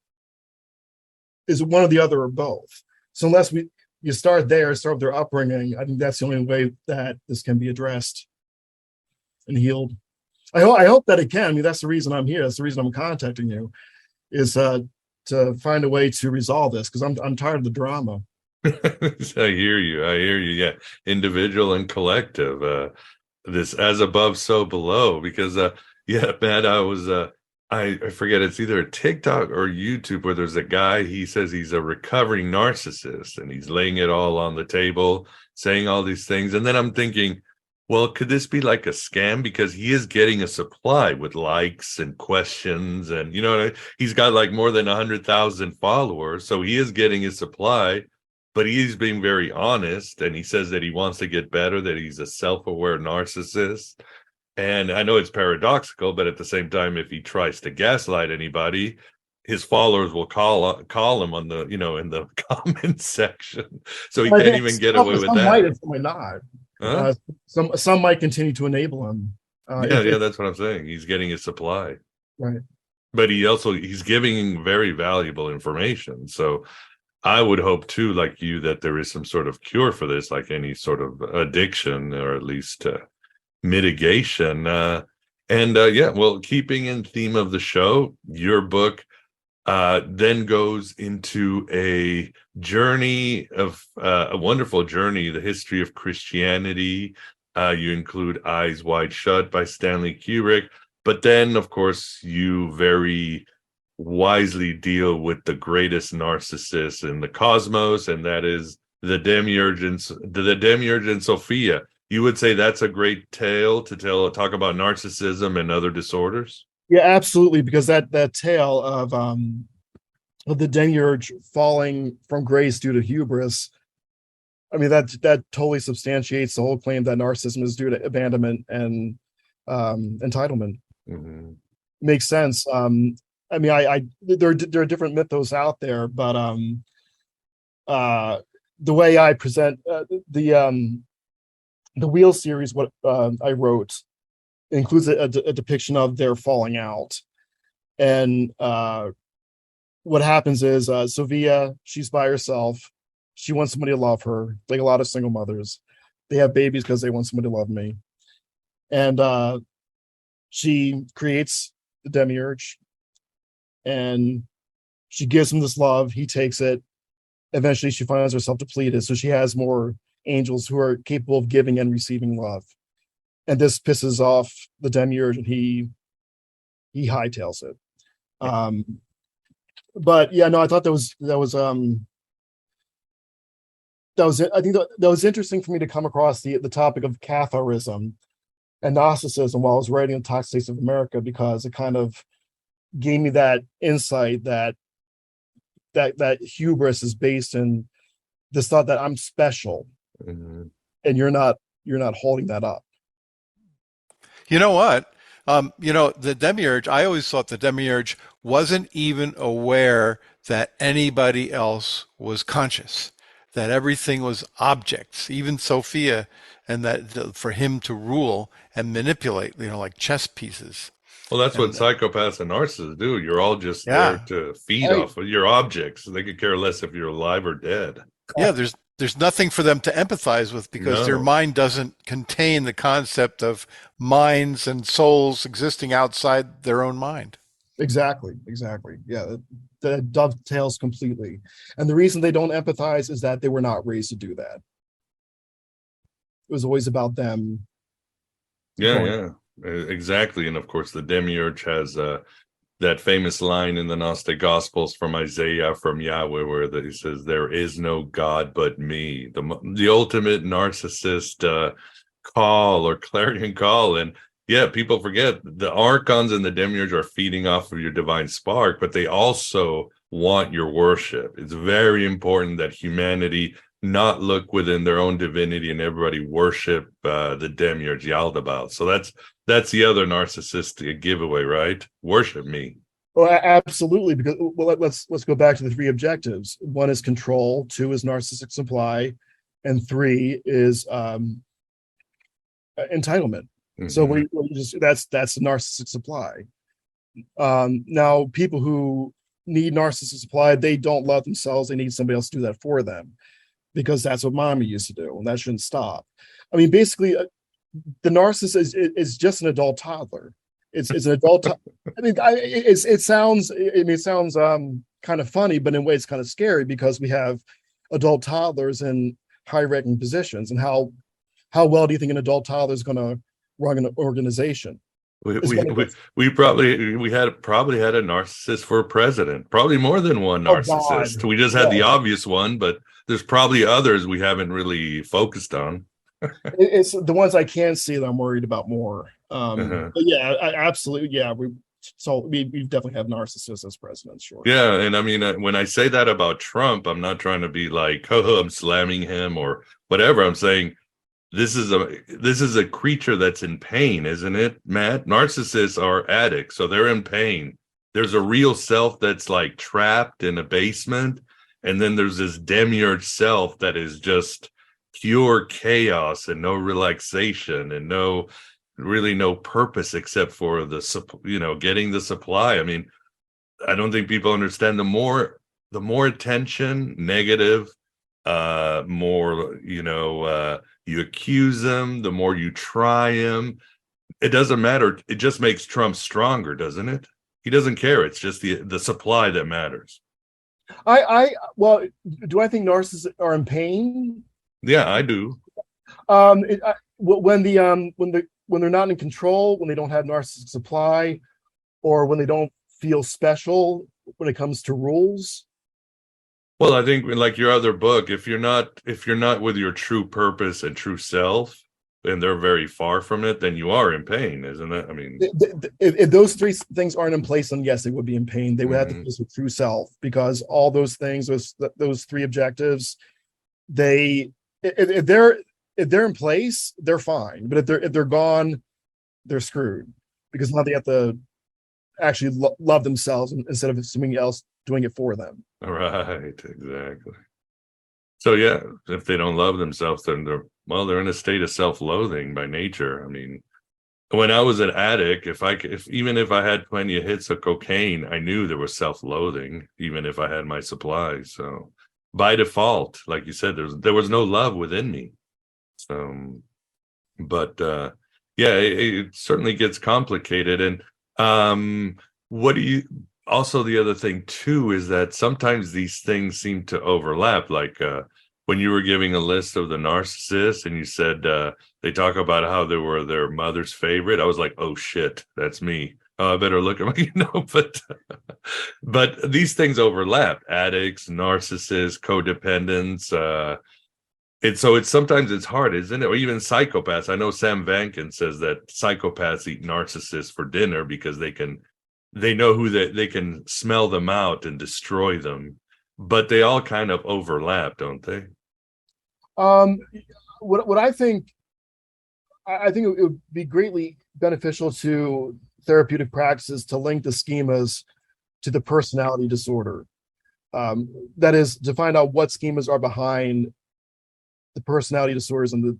Is one or the other or both? So unless you start with their upbringing, I think that's the only way that this can be addressed and healed. I hope that it can. I mean, that's the reason I'm here. That's the reason I'm contacting you, is to find a way to resolve this, because I'm tired of the drama. I hear you. Yeah, individual and collective. This as above, so below. Because Matt, I forget, it's either a TikTok or YouTube where there's a guy, he says he's a recovering narcissist and he's laying it all on the table, saying all these things. And then I'm thinking, well, could this be like a scam? Because he is getting a supply with likes and questions, and he's got like more than 100,000 followers, so he is getting his supply. But he's being very honest, and he says that he wants to get better, that he's a self-aware narcissist. And I know it's paradoxical, but at the same time, if he tries to gaslight anybody, his followers will call him on the in the comment section, so he can't even get away with that. Some might not. Some might continue to enable him. That's what I'm saying. He's getting his supply, right? But he's giving very valuable information. So I would hope too, like you, that there is some sort of cure for this, like any sort of addiction, or at least mitigation. Well, keeping in theme of the show, your book then goes into a journey of a wonderful journey, the history of Christianity. You include Eyes Wide Shut by Stanley Kubrick, but then, of course, you very wisely deal with the greatest narcissist in the cosmos, and that is the demiurge and Sophia. You would say that's a great tale to talk about narcissism and other disorders? Yeah, absolutely, because that tale of the demiurge falling from grace due to hubris, I mean, that totally substantiates the whole claim that narcissism is due to abandonment and entitlement. Mm-hmm. Makes sense. I mean, there are different mythos out there, but the way I present the Wheel series, what I wrote, includes a depiction of their falling out. And what happens is Sophia, she's by herself. She wants somebody to love her, like a lot of single mothers. They have babies because they want somebody to love me. And she creates the demiurge, and she gives him this love. He takes it. Eventually, she finds herself depleted, so she has more angels who are capable of giving and receiving love. And this pisses off the demiurge, and he hightails it. But yeah, no, I thought that was I think that was interesting for me to come across the topic of Catharism and Gnosticism while I was writing the Toxic States of America, because it kind of gave me that insight that hubris is based in this thought that I'm special, and you're not holding that up. You know what? The demiurge, I always thought the demiurge wasn't even aware that anybody else was conscious, that everything was objects, even Sophia, and that for him to rule and manipulate, like chess pieces. Well, that's what psychopaths and narcissists do. You're all just there to feed off of your objects. They could care less if you're alive or dead. Yeah, there's nothing for them to empathize with, because their mind doesn't contain the concept of minds and souls existing outside their own mind. Exactly. Yeah, that dovetails completely. And the reason they don't empathize is that they were not raised to do that. It was always about them. Yeah, exactly. And of course, the demiurge has that famous line in the Gnostic Gospels from Isaiah, from Yahweh, where he says, "There is no God but me." The ultimate narcissist call, or clarion call. And yeah, people forget the archons and the demiurge are feeding off of your divine spark, but they also want your worship. It's very important that humanity not look within their own divinity and everybody worship the demiurge Yaldabaoth. So that's the other narcissistic giveaway, right? Worship me. Well, absolutely. Because let's go back to the three objectives. 1 is control, 2 is narcissistic supply, and 3 is entitlement. So that's the narcissistic supply. Now, people who need narcissistic supply, they don't love themselves. They need somebody else to do that for them, because that's what mommy used to do, and that shouldn't stop. I mean, basically, the narcissist is just an adult toddler. It's an adult. I mean, it sounds kind of funny, but in a way, it's kind of scary, because we have adult toddlers in high-ranking positions, and how well do you think an adult toddler is going to run an organization? We probably had a narcissist for president, probably more than one narcissist. We just had the obvious one, but there's probably others we haven't really focused on. It's the ones I can see that I'm worried about more. But yeah, absolutely. Yeah, we definitely have narcissists as presidents. Sure. Yeah, and I mean, when I say that about Trump, I'm not trying to be like, oh, I'm slamming him or whatever. I'm saying this is a creature that's in pain, isn't it, Matt? Narcissists are addicts, so they're in pain. There's a real self that's like trapped in a basement, and then there's this demiurge self that is just pure chaos and no relaxation and no purpose except for getting the supply. I mean, I don't think people understand the more attention, negative, more you accuse him, the more you try him. It doesn't matter. It just makes Trump stronger, doesn't it? He doesn't care. It's just the supply that matters. Well, do I think narcissists are in pain? Yeah, I do. When they're not in control, when they don't have narcissistic supply, or when they don't feel special when it comes to rules. Well, I think like your other book, if you're not with your true purpose and true self, and they're very far from it, then you are in pain, isn't it? I mean, if those three things aren't in place, then yes, they would be in pain. They would have to face with true self, because all those things, those three objectives, if they're in place, they're fine. But if they're gone, they're screwed, because now they have to actually love themselves instead of somebody else doing it for them. Right, exactly. So yeah, if they don't love themselves, then they're in a state of self-loathing by nature. I mean, when I was an addict, even if I had plenty of hits of cocaine, I knew there was self-loathing, even if I had my supplies. So by default, like you said, there was no love within me. So, but yeah, it certainly gets complicated. And also, the other thing too is that sometimes these things seem to overlap. Like when you were giving a list of the narcissists and you said they talk about how they were their mother's favorite, I was like, oh shit, that's me. Oh, I better look at my, but these things overlap. Addicts, narcissists, codependents, It's sometimes it's hard, isn't it? Or even psychopaths. I know Sam Vankin says that psychopaths eat narcissists for dinner because they know who they can smell them out and destroy them. But they all kind of overlap, don't they? What I think it would be greatly beneficial to therapeutic practices to link the schemas to the personality disorder. That is, to find out what schemas are behind the personality disorders and the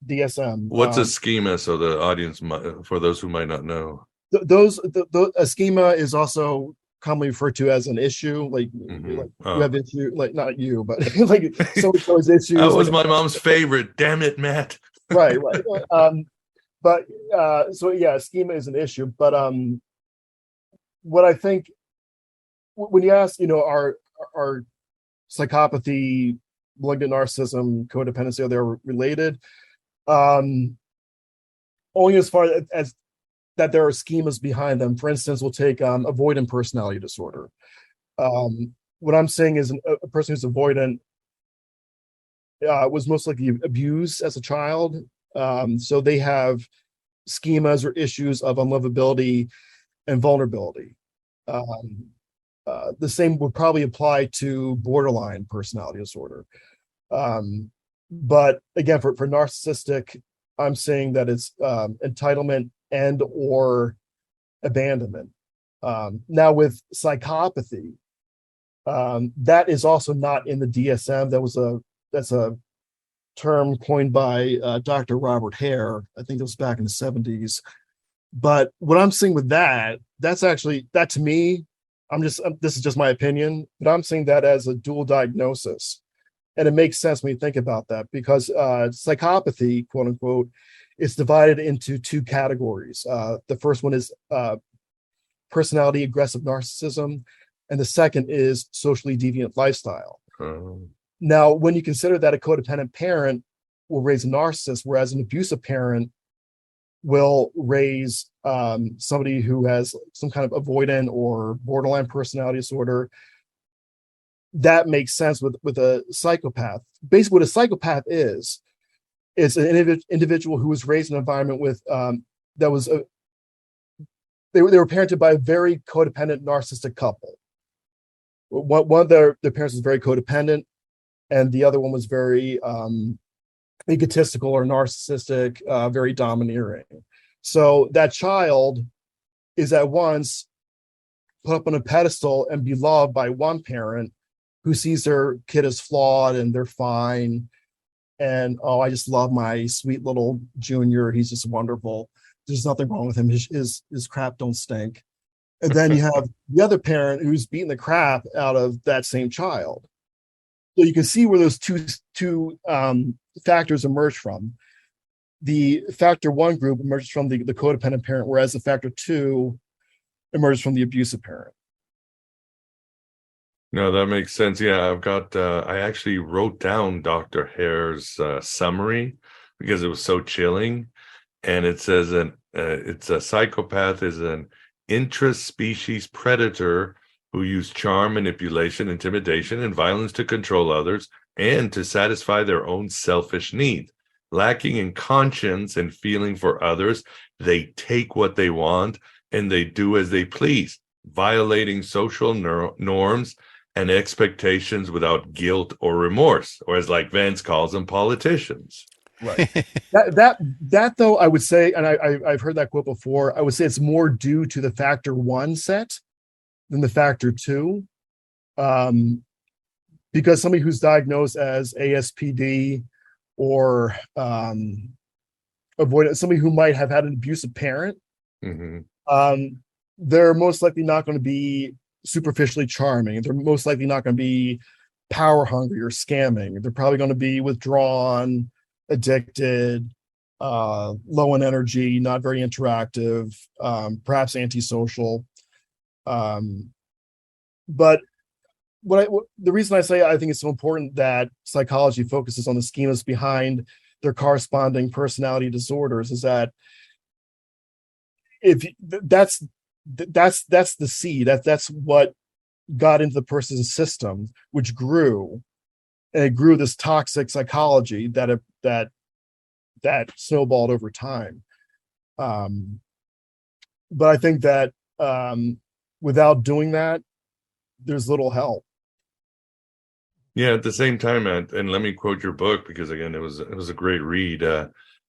DSM. What's a schema, so the audience for those who might not know? A schema is also commonly referred to as an issue. Like you have issue, like not you, but like so-and-so's issues. That was my mom's favorite. Damn it, Matt. Right. But so yeah, schema is an issue. But what I think when you ask, are psychopathy, malignant narcissism, codependency, are they related? Only as far as that there are schemas behind them. For instance, we'll take avoidant personality disorder. What I'm saying is a person who's avoidant was most likely abused as a child. So they have schemas or issues of unlovability and vulnerability. The same would probably apply to borderline personality disorder. But again, for narcissistic, I'm saying that it's entitlement and or abandonment. Now with psychopathy, that is also not in the DSM. That's a term coined by Dr. Robert Hare. I think it was back in the 70s. But what I'm saying with that's actually, that to me, this is just my opinion, but I'm seeing that as a dual diagnosis. And it makes sense when you think about that, because psychopathy, quote unquote, is divided into two categories. The first one is personality aggressive narcissism, and the second is socially deviant lifestyle. Now, when you consider that a codependent parent will raise a narcissist, whereas an abusive parent will raise somebody who has some kind of avoidant or borderline personality disorder, that makes sense with a psychopath. Basically, what a psychopath is an individual who was raised in an environment with they were parented by a very codependent narcissistic couple. One of their parents was very codependent, and the other one was very egotistical or narcissistic, very domineering. So that child is at once put up on a pedestal and beloved by one parent who sees their kid as flawed and they're fine. And, oh, I just love my sweet little junior. He's just wonderful. There's nothing wrong with him. His crap don't stink. And then you have the other parent who's beating the crap out of that same child. So you can see where those two factors emerge from. The factor one group emerges from the codependent parent, whereas the factor two emerges from the abusive parent. No, that makes sense. Yeah, I actually wrote down Dr. Hare's summary because it was so chilling. And it says it's a psychopath is an intraspecies predator who use charm, manipulation, intimidation, and violence to control others and to satisfy their own selfish needs. Lacking in conscience and feeling for others, they take what they want and they do as they please, violating social norms and expectations without guilt or remorse, or as like Vance calls them, politicians. Right. that though, I would say, and I've heard that quote before, I would say it's more due to the factor one set than the factor two. Because somebody who's diagnosed as ASPD or somebody who might have had an abusive parent, they're most likely not going to be superficially charming. They're most likely not going to be power hungry or scamming. They're probably going to be withdrawn, addicted, low in energy, not very interactive, perhaps antisocial. But the reason I say I think it's so important that psychology focuses on the schemas behind their corresponding personality disorders is that if that's the seed, that's what got into the person's system, which grew, and it grew this toxic psychology that snowballed over time. But I think that without doing that, there's little help. Yeah, at the same time, and let me quote your book, because again, it was a great read.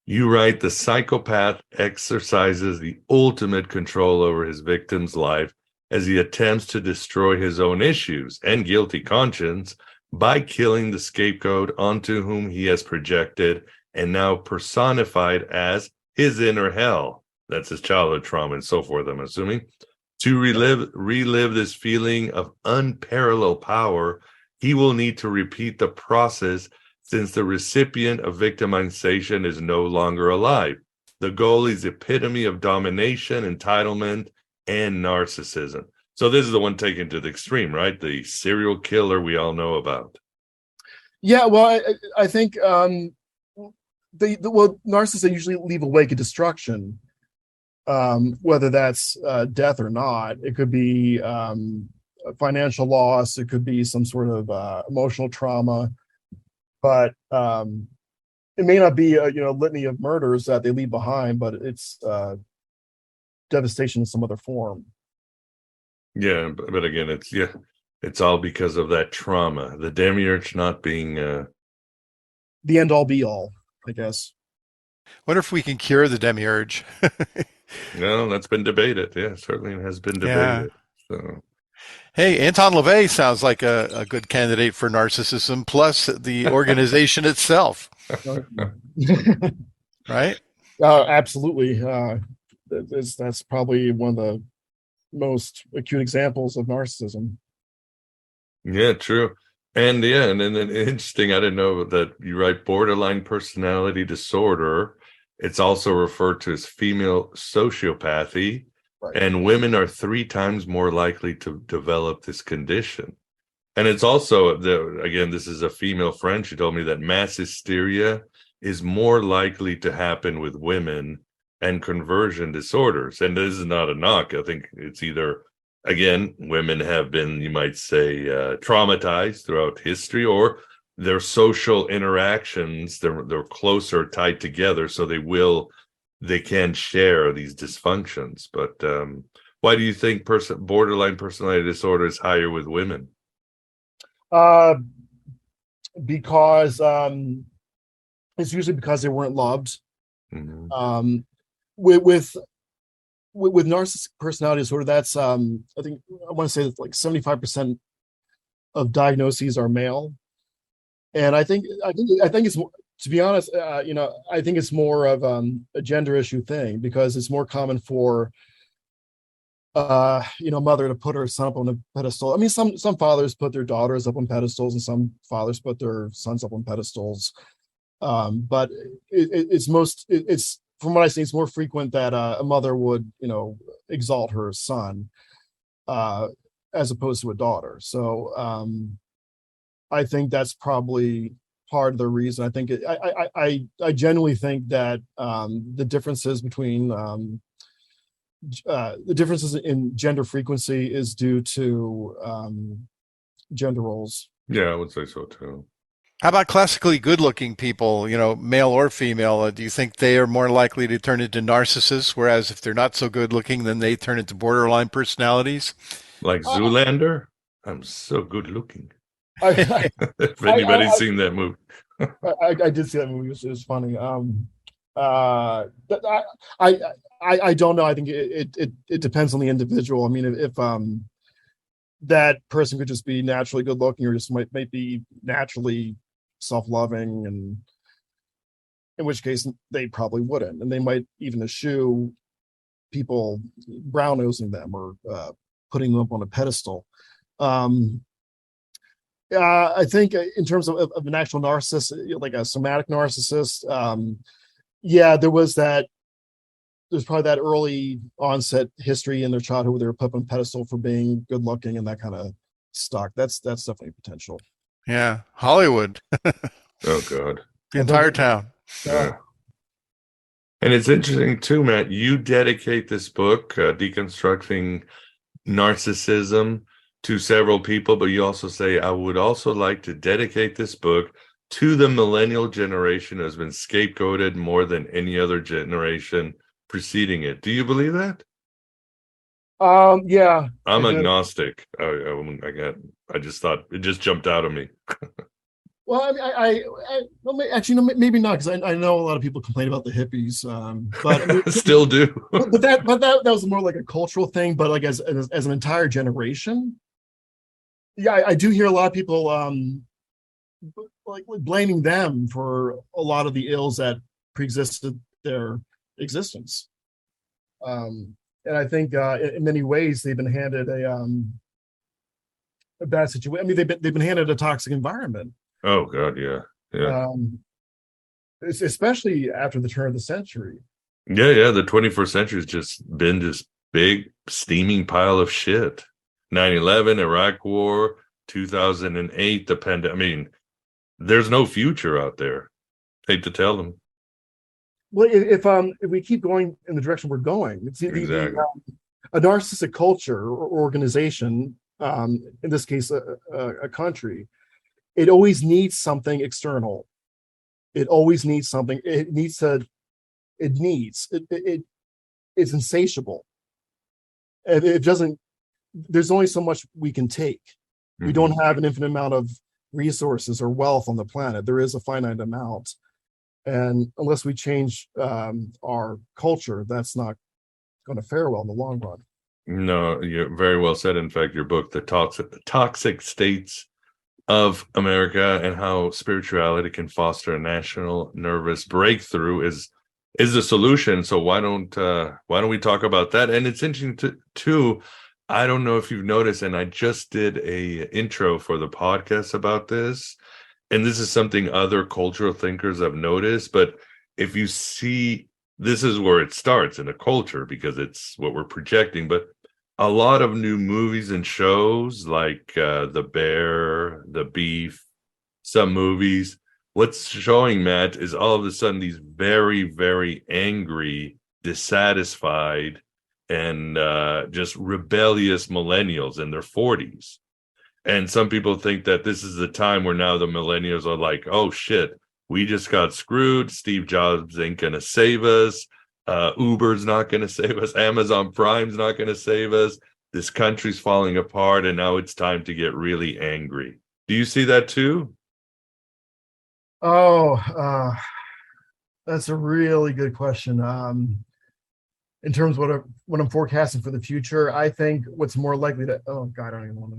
You write, the psychopath exercises the ultimate control over his victim's life as he attempts to destroy his own issues and guilty conscience by killing the scapegoat onto whom he has projected and now personified as his inner hell. That's his childhood trauma and so forth, I'm assuming. To relive this feeling of unparalleled power, he will need to repeat the process since the recipient of victimization is no longer alive. The goal is the epitome of domination, entitlement, and narcissism. So this is the one taken to the extreme, right? The serial killer we all know about. Yeah, well, I think narcissists usually leave a wake of destruction, whether that's death or not. It could be financial loss. It could be some sort of emotional trauma, but it may not be a litany of murders that they leave behind, but it's devastation in some other form. Yeah, but again, it's all because of that trauma. The demiurge not being the end all be all, I guess. Wonder if we can cure the demiurge. No, that's been debated. Yeah, certainly has been debated. Yeah. So. Hey, Anton LaVey sounds like a good candidate for narcissism, plus the organization itself. Right? Absolutely. That's probably one of the most acute examples of narcissism. Yeah, true. And then interesting, I didn't know that you write borderline personality disorder. It's also referred to as female sociopathy. Right. And women are 3 times more likely to develop this condition. And it's also, again, this is a female friend. She told me that mass hysteria is more likely to happen with women and conversion disorders. And this is not a knock. I think it's either, again, women have been, you might say, traumatized throughout history, or their social interactions, they're closer tied together, so they can share these dysfunctions. But why do you think borderline personality disorder is higher with women? Because it's usually because they weren't loved. Mm-hmm. With narcissistic personality disorder, that's I think I want to say that like 75% of diagnoses are male, and I think it's, to be honest, I think it's more of a gender issue thing, because it's more common for a mother to put her son up on a pedestal. I mean, some fathers put their daughters up on pedestals, and some fathers put their sons up on pedestals. But it's from what I see, it's more frequent that a mother would, exalt her son as opposed to a daughter. So I think that's probably part of the reason. I think I genuinely think that the differences between the differences in gender frequency is due to gender roles. Yeah, I would say so too. How about classically good-looking people, male or female? Do you think they are more likely to turn into narcissists, whereas if they're not so good-looking, then they turn into borderline personalities? Like Zoolander? I'm so good-looking. If anybody's seen that movie. I did see that movie. It was funny. I don't know. I think it depends on the individual. I mean, if that person could just be naturally good looking, or just might be naturally self-loving, and in which case they probably wouldn't, and they might even eschew people brown nosing them or putting them up on a pedestal. I think in terms of an actual narcissist, like a somatic narcissist, there's probably that early onset history in their childhood where they were put on a pedestal for being good looking, and that kind of stuck. That's definitely potential. Yeah, Hollywood. Oh God, the entire town. Yeah. And it's interesting too, Matt. You dedicate this book, Deconstructing Narcissism, to several people, but you also say, I would also like to dedicate this book to the millennial generation who has been scapegoated more than any other generation preceding it. Do you believe that? Yeah. I'm agnostic. I just thought it just jumped out of me. Well, well, actually, no, maybe not, because I know a lot of people complain about the hippies, but I mean, still do. but that was more like a cultural thing. But like as an entire generation, yeah, I do hear a lot of people like blaming them for a lot of the ills that preexisted their existence. And I think in many ways they've been handed a bad situation. I mean, they've been handed a toxic environment. Oh God, yeah. Especially after the turn of the century. Yeah. The 21st century has just been this big steaming pile of shit. 9/11, Iraq War, 2008, the pandemic. I mean, there's no future out there. Hate to tell them. Well, if we keep going in the direction we're going, it's exactly. A narcissistic culture or organization, in this case, a country, it always needs something external. It always needs something. It's insatiable. It doesn't. There's only so much we can take. Mm-hmm. We don't have an infinite amount of resources or wealth on the planet. There is a finite amount, and unless we change our culture, that's not going to fare well in the long run. No, you're very well said. In fact, your book, The Toxic States of America and How Spirituality Can Foster a National Nervous Breakthrough, is the solution. So why don't we talk about that? And it's interesting too. I don't know if you've noticed, and I just did a intro for the podcast about this, and this is something other cultural thinkers have noticed. But if you see, this is where it starts in a culture because it's what we're projecting. But a lot of new movies and shows like The Bear, The Beef, some movies, what's showing, Matt, is all of a sudden these very, very angry, dissatisfied, and just rebellious millennials in their 40s. And some people think that this is the time where now the millennials are like, oh shit, we just got screwed. Steve Jobs ain't gonna save us. Uber's not gonna save us. Amazon Prime's not gonna save us. This country's falling apart, and now it's time to get really angry. Do you see that too? Oh, that's a really good question. In terms of what I'm forecasting for the future, I think what's more likely to, oh God, I don't even want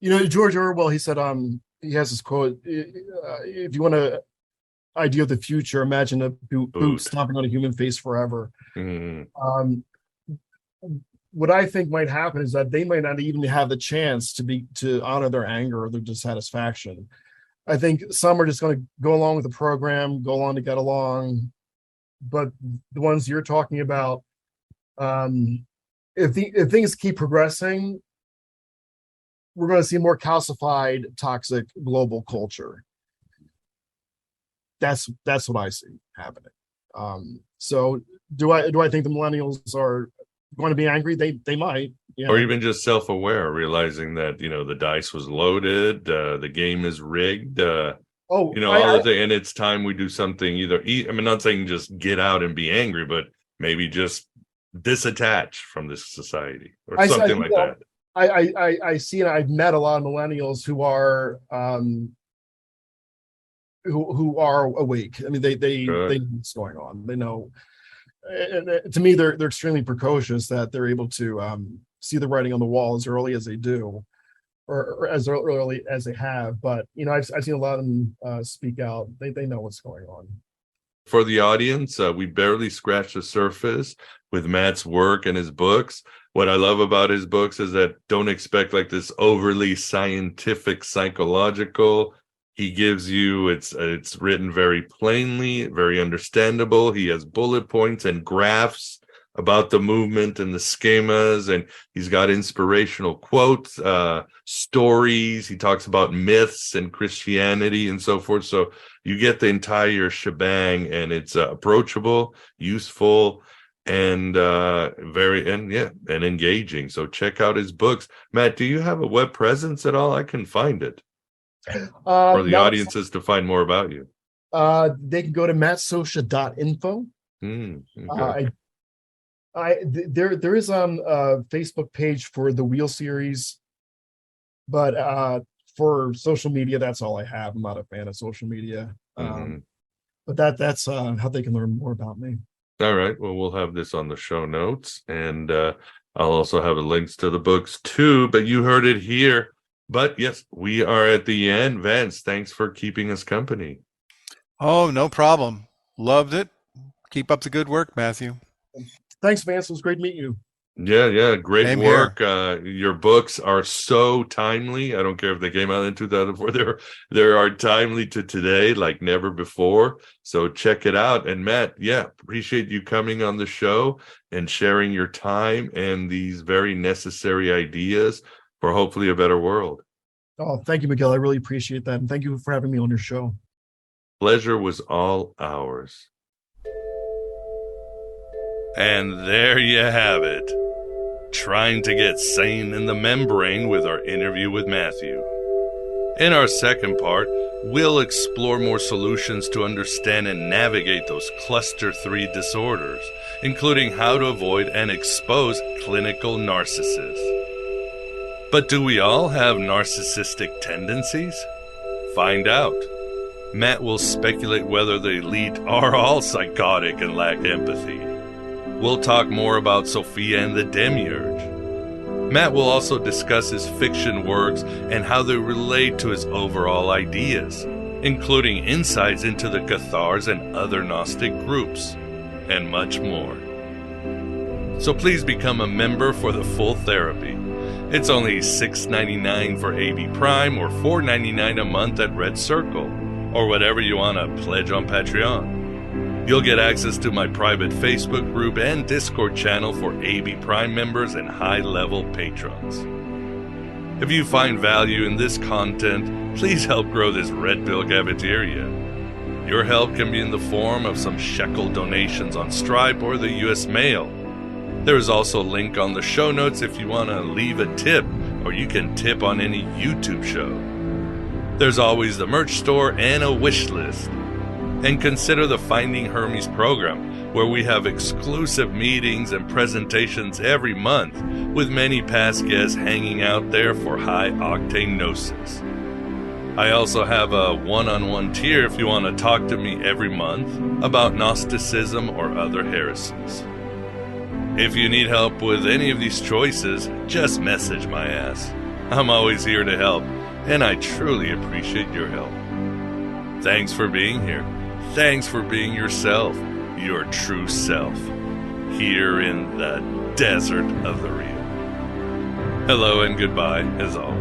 to. George Orwell, he said, he has this quote, if you want to idea of the future, imagine a boot stomping on a human face forever. Mm-hmm. What I think might happen is that they might not even have the chance to honor their anger or their dissatisfaction. I think some are just going to go along with the program, go along to get along. But the ones you're talking about, if things keep progressing, we're going to see more calcified, toxic global culture. That's what I see happening. So do I think the millennials are going to be angry? They might. Yeah. Or even just self-aware, realizing that, the dice was loaded, the game is rigged, and it's time we do something not saying just get out and be angry, but maybe just disattach from this society or something like that. I see, and I've met a lot of millennials who are who are awake. I mean, they know what's going on. They know, and to me, they're extremely precocious that they're able to see the writing on the wall as early as they do, or as early as they have. But I've seen a lot of them speak out. They know what's going on. For the audience, we barely scratched the surface with Matt's work and his books. What I love about his books is that don't expect like this overly scientific, psychological. He gives you, it's written very plainly, very understandable. He has bullet points and graphs about the movement and the schemas, and he's got inspirational quotes, stories. He talks about myths and Christianity and so forth. So you get the entire shebang, and it's approachable, useful, and engaging. So check out his books. Matt, do you have a web presence at all? I can find it. For the audiences to find more about you. They can go to mattsocha.info. Okay. There is a Facebook page for the Wheel series, but for social media, that's all I have. I'm not a fan of social media, but that's how they can learn more about me. All right. Well, we'll have this on the show notes, and I'll also have the links to the books too. But you heard it here. But yes, we are at the end. Vance, thanks for keeping us company. Oh, no problem. Loved it. Keep up the good work, Matthew. Thanks, Vance. It was great meeting you. Yeah. Great Same work. Your books are so timely. I don't care if they came out in 2004. They are timely to today like never before. So check it out. And Matt, appreciate you coming on the show and sharing your time and these very necessary ideas for hopefully a better world. Oh, thank you, Miguel. I really appreciate that. And thank you for having me on your show. Pleasure was all ours. And there you have it. Trying to get sane in the membrane with our interview with Matthew. In our second part, we'll explore more solutions to understand and navigate those cluster 3 disorders, including how to avoid and expose clinical narcissists. But do we all have narcissistic tendencies? Find out. Matt will speculate whether the elite are all psychotic and lack empathy. We'll talk more about Sophia and the Demiurge. Matt will also discuss his fiction works and how they relate to his overall ideas, including insights into the Cathars and other Gnostic groups, and much more. So please become a member for the full therapy. It's only $6.99 for AB Prime or $4.99 a month at Red Circle, or whatever you want to pledge on Patreon. You'll get access to my private Facebook group and Discord channel for AB Prime members and high-level patrons. If you find value in this content, please help grow this Red Pill cafeteria. Your help can be in the form of some shekel donations on Stripe or the US mail. There is also a link on the show notes if you want to leave a tip, or you can tip on any YouTube show. There's always the merch store and a wish list. And consider the Finding Hermes program, where we have exclusive meetings and presentations every month, with many past guests hanging out there for high-octane gnosis. I also have a one-on-one tier if you want to talk to me every month about Gnosticism or other heresies. If you need help with any of these choices, just message my ass. I'm always here to help, and I truly appreciate your help. Thanks for being here. Thanks for being yourself, your true self, here in the desert of the real. Hello and goodbye, as always.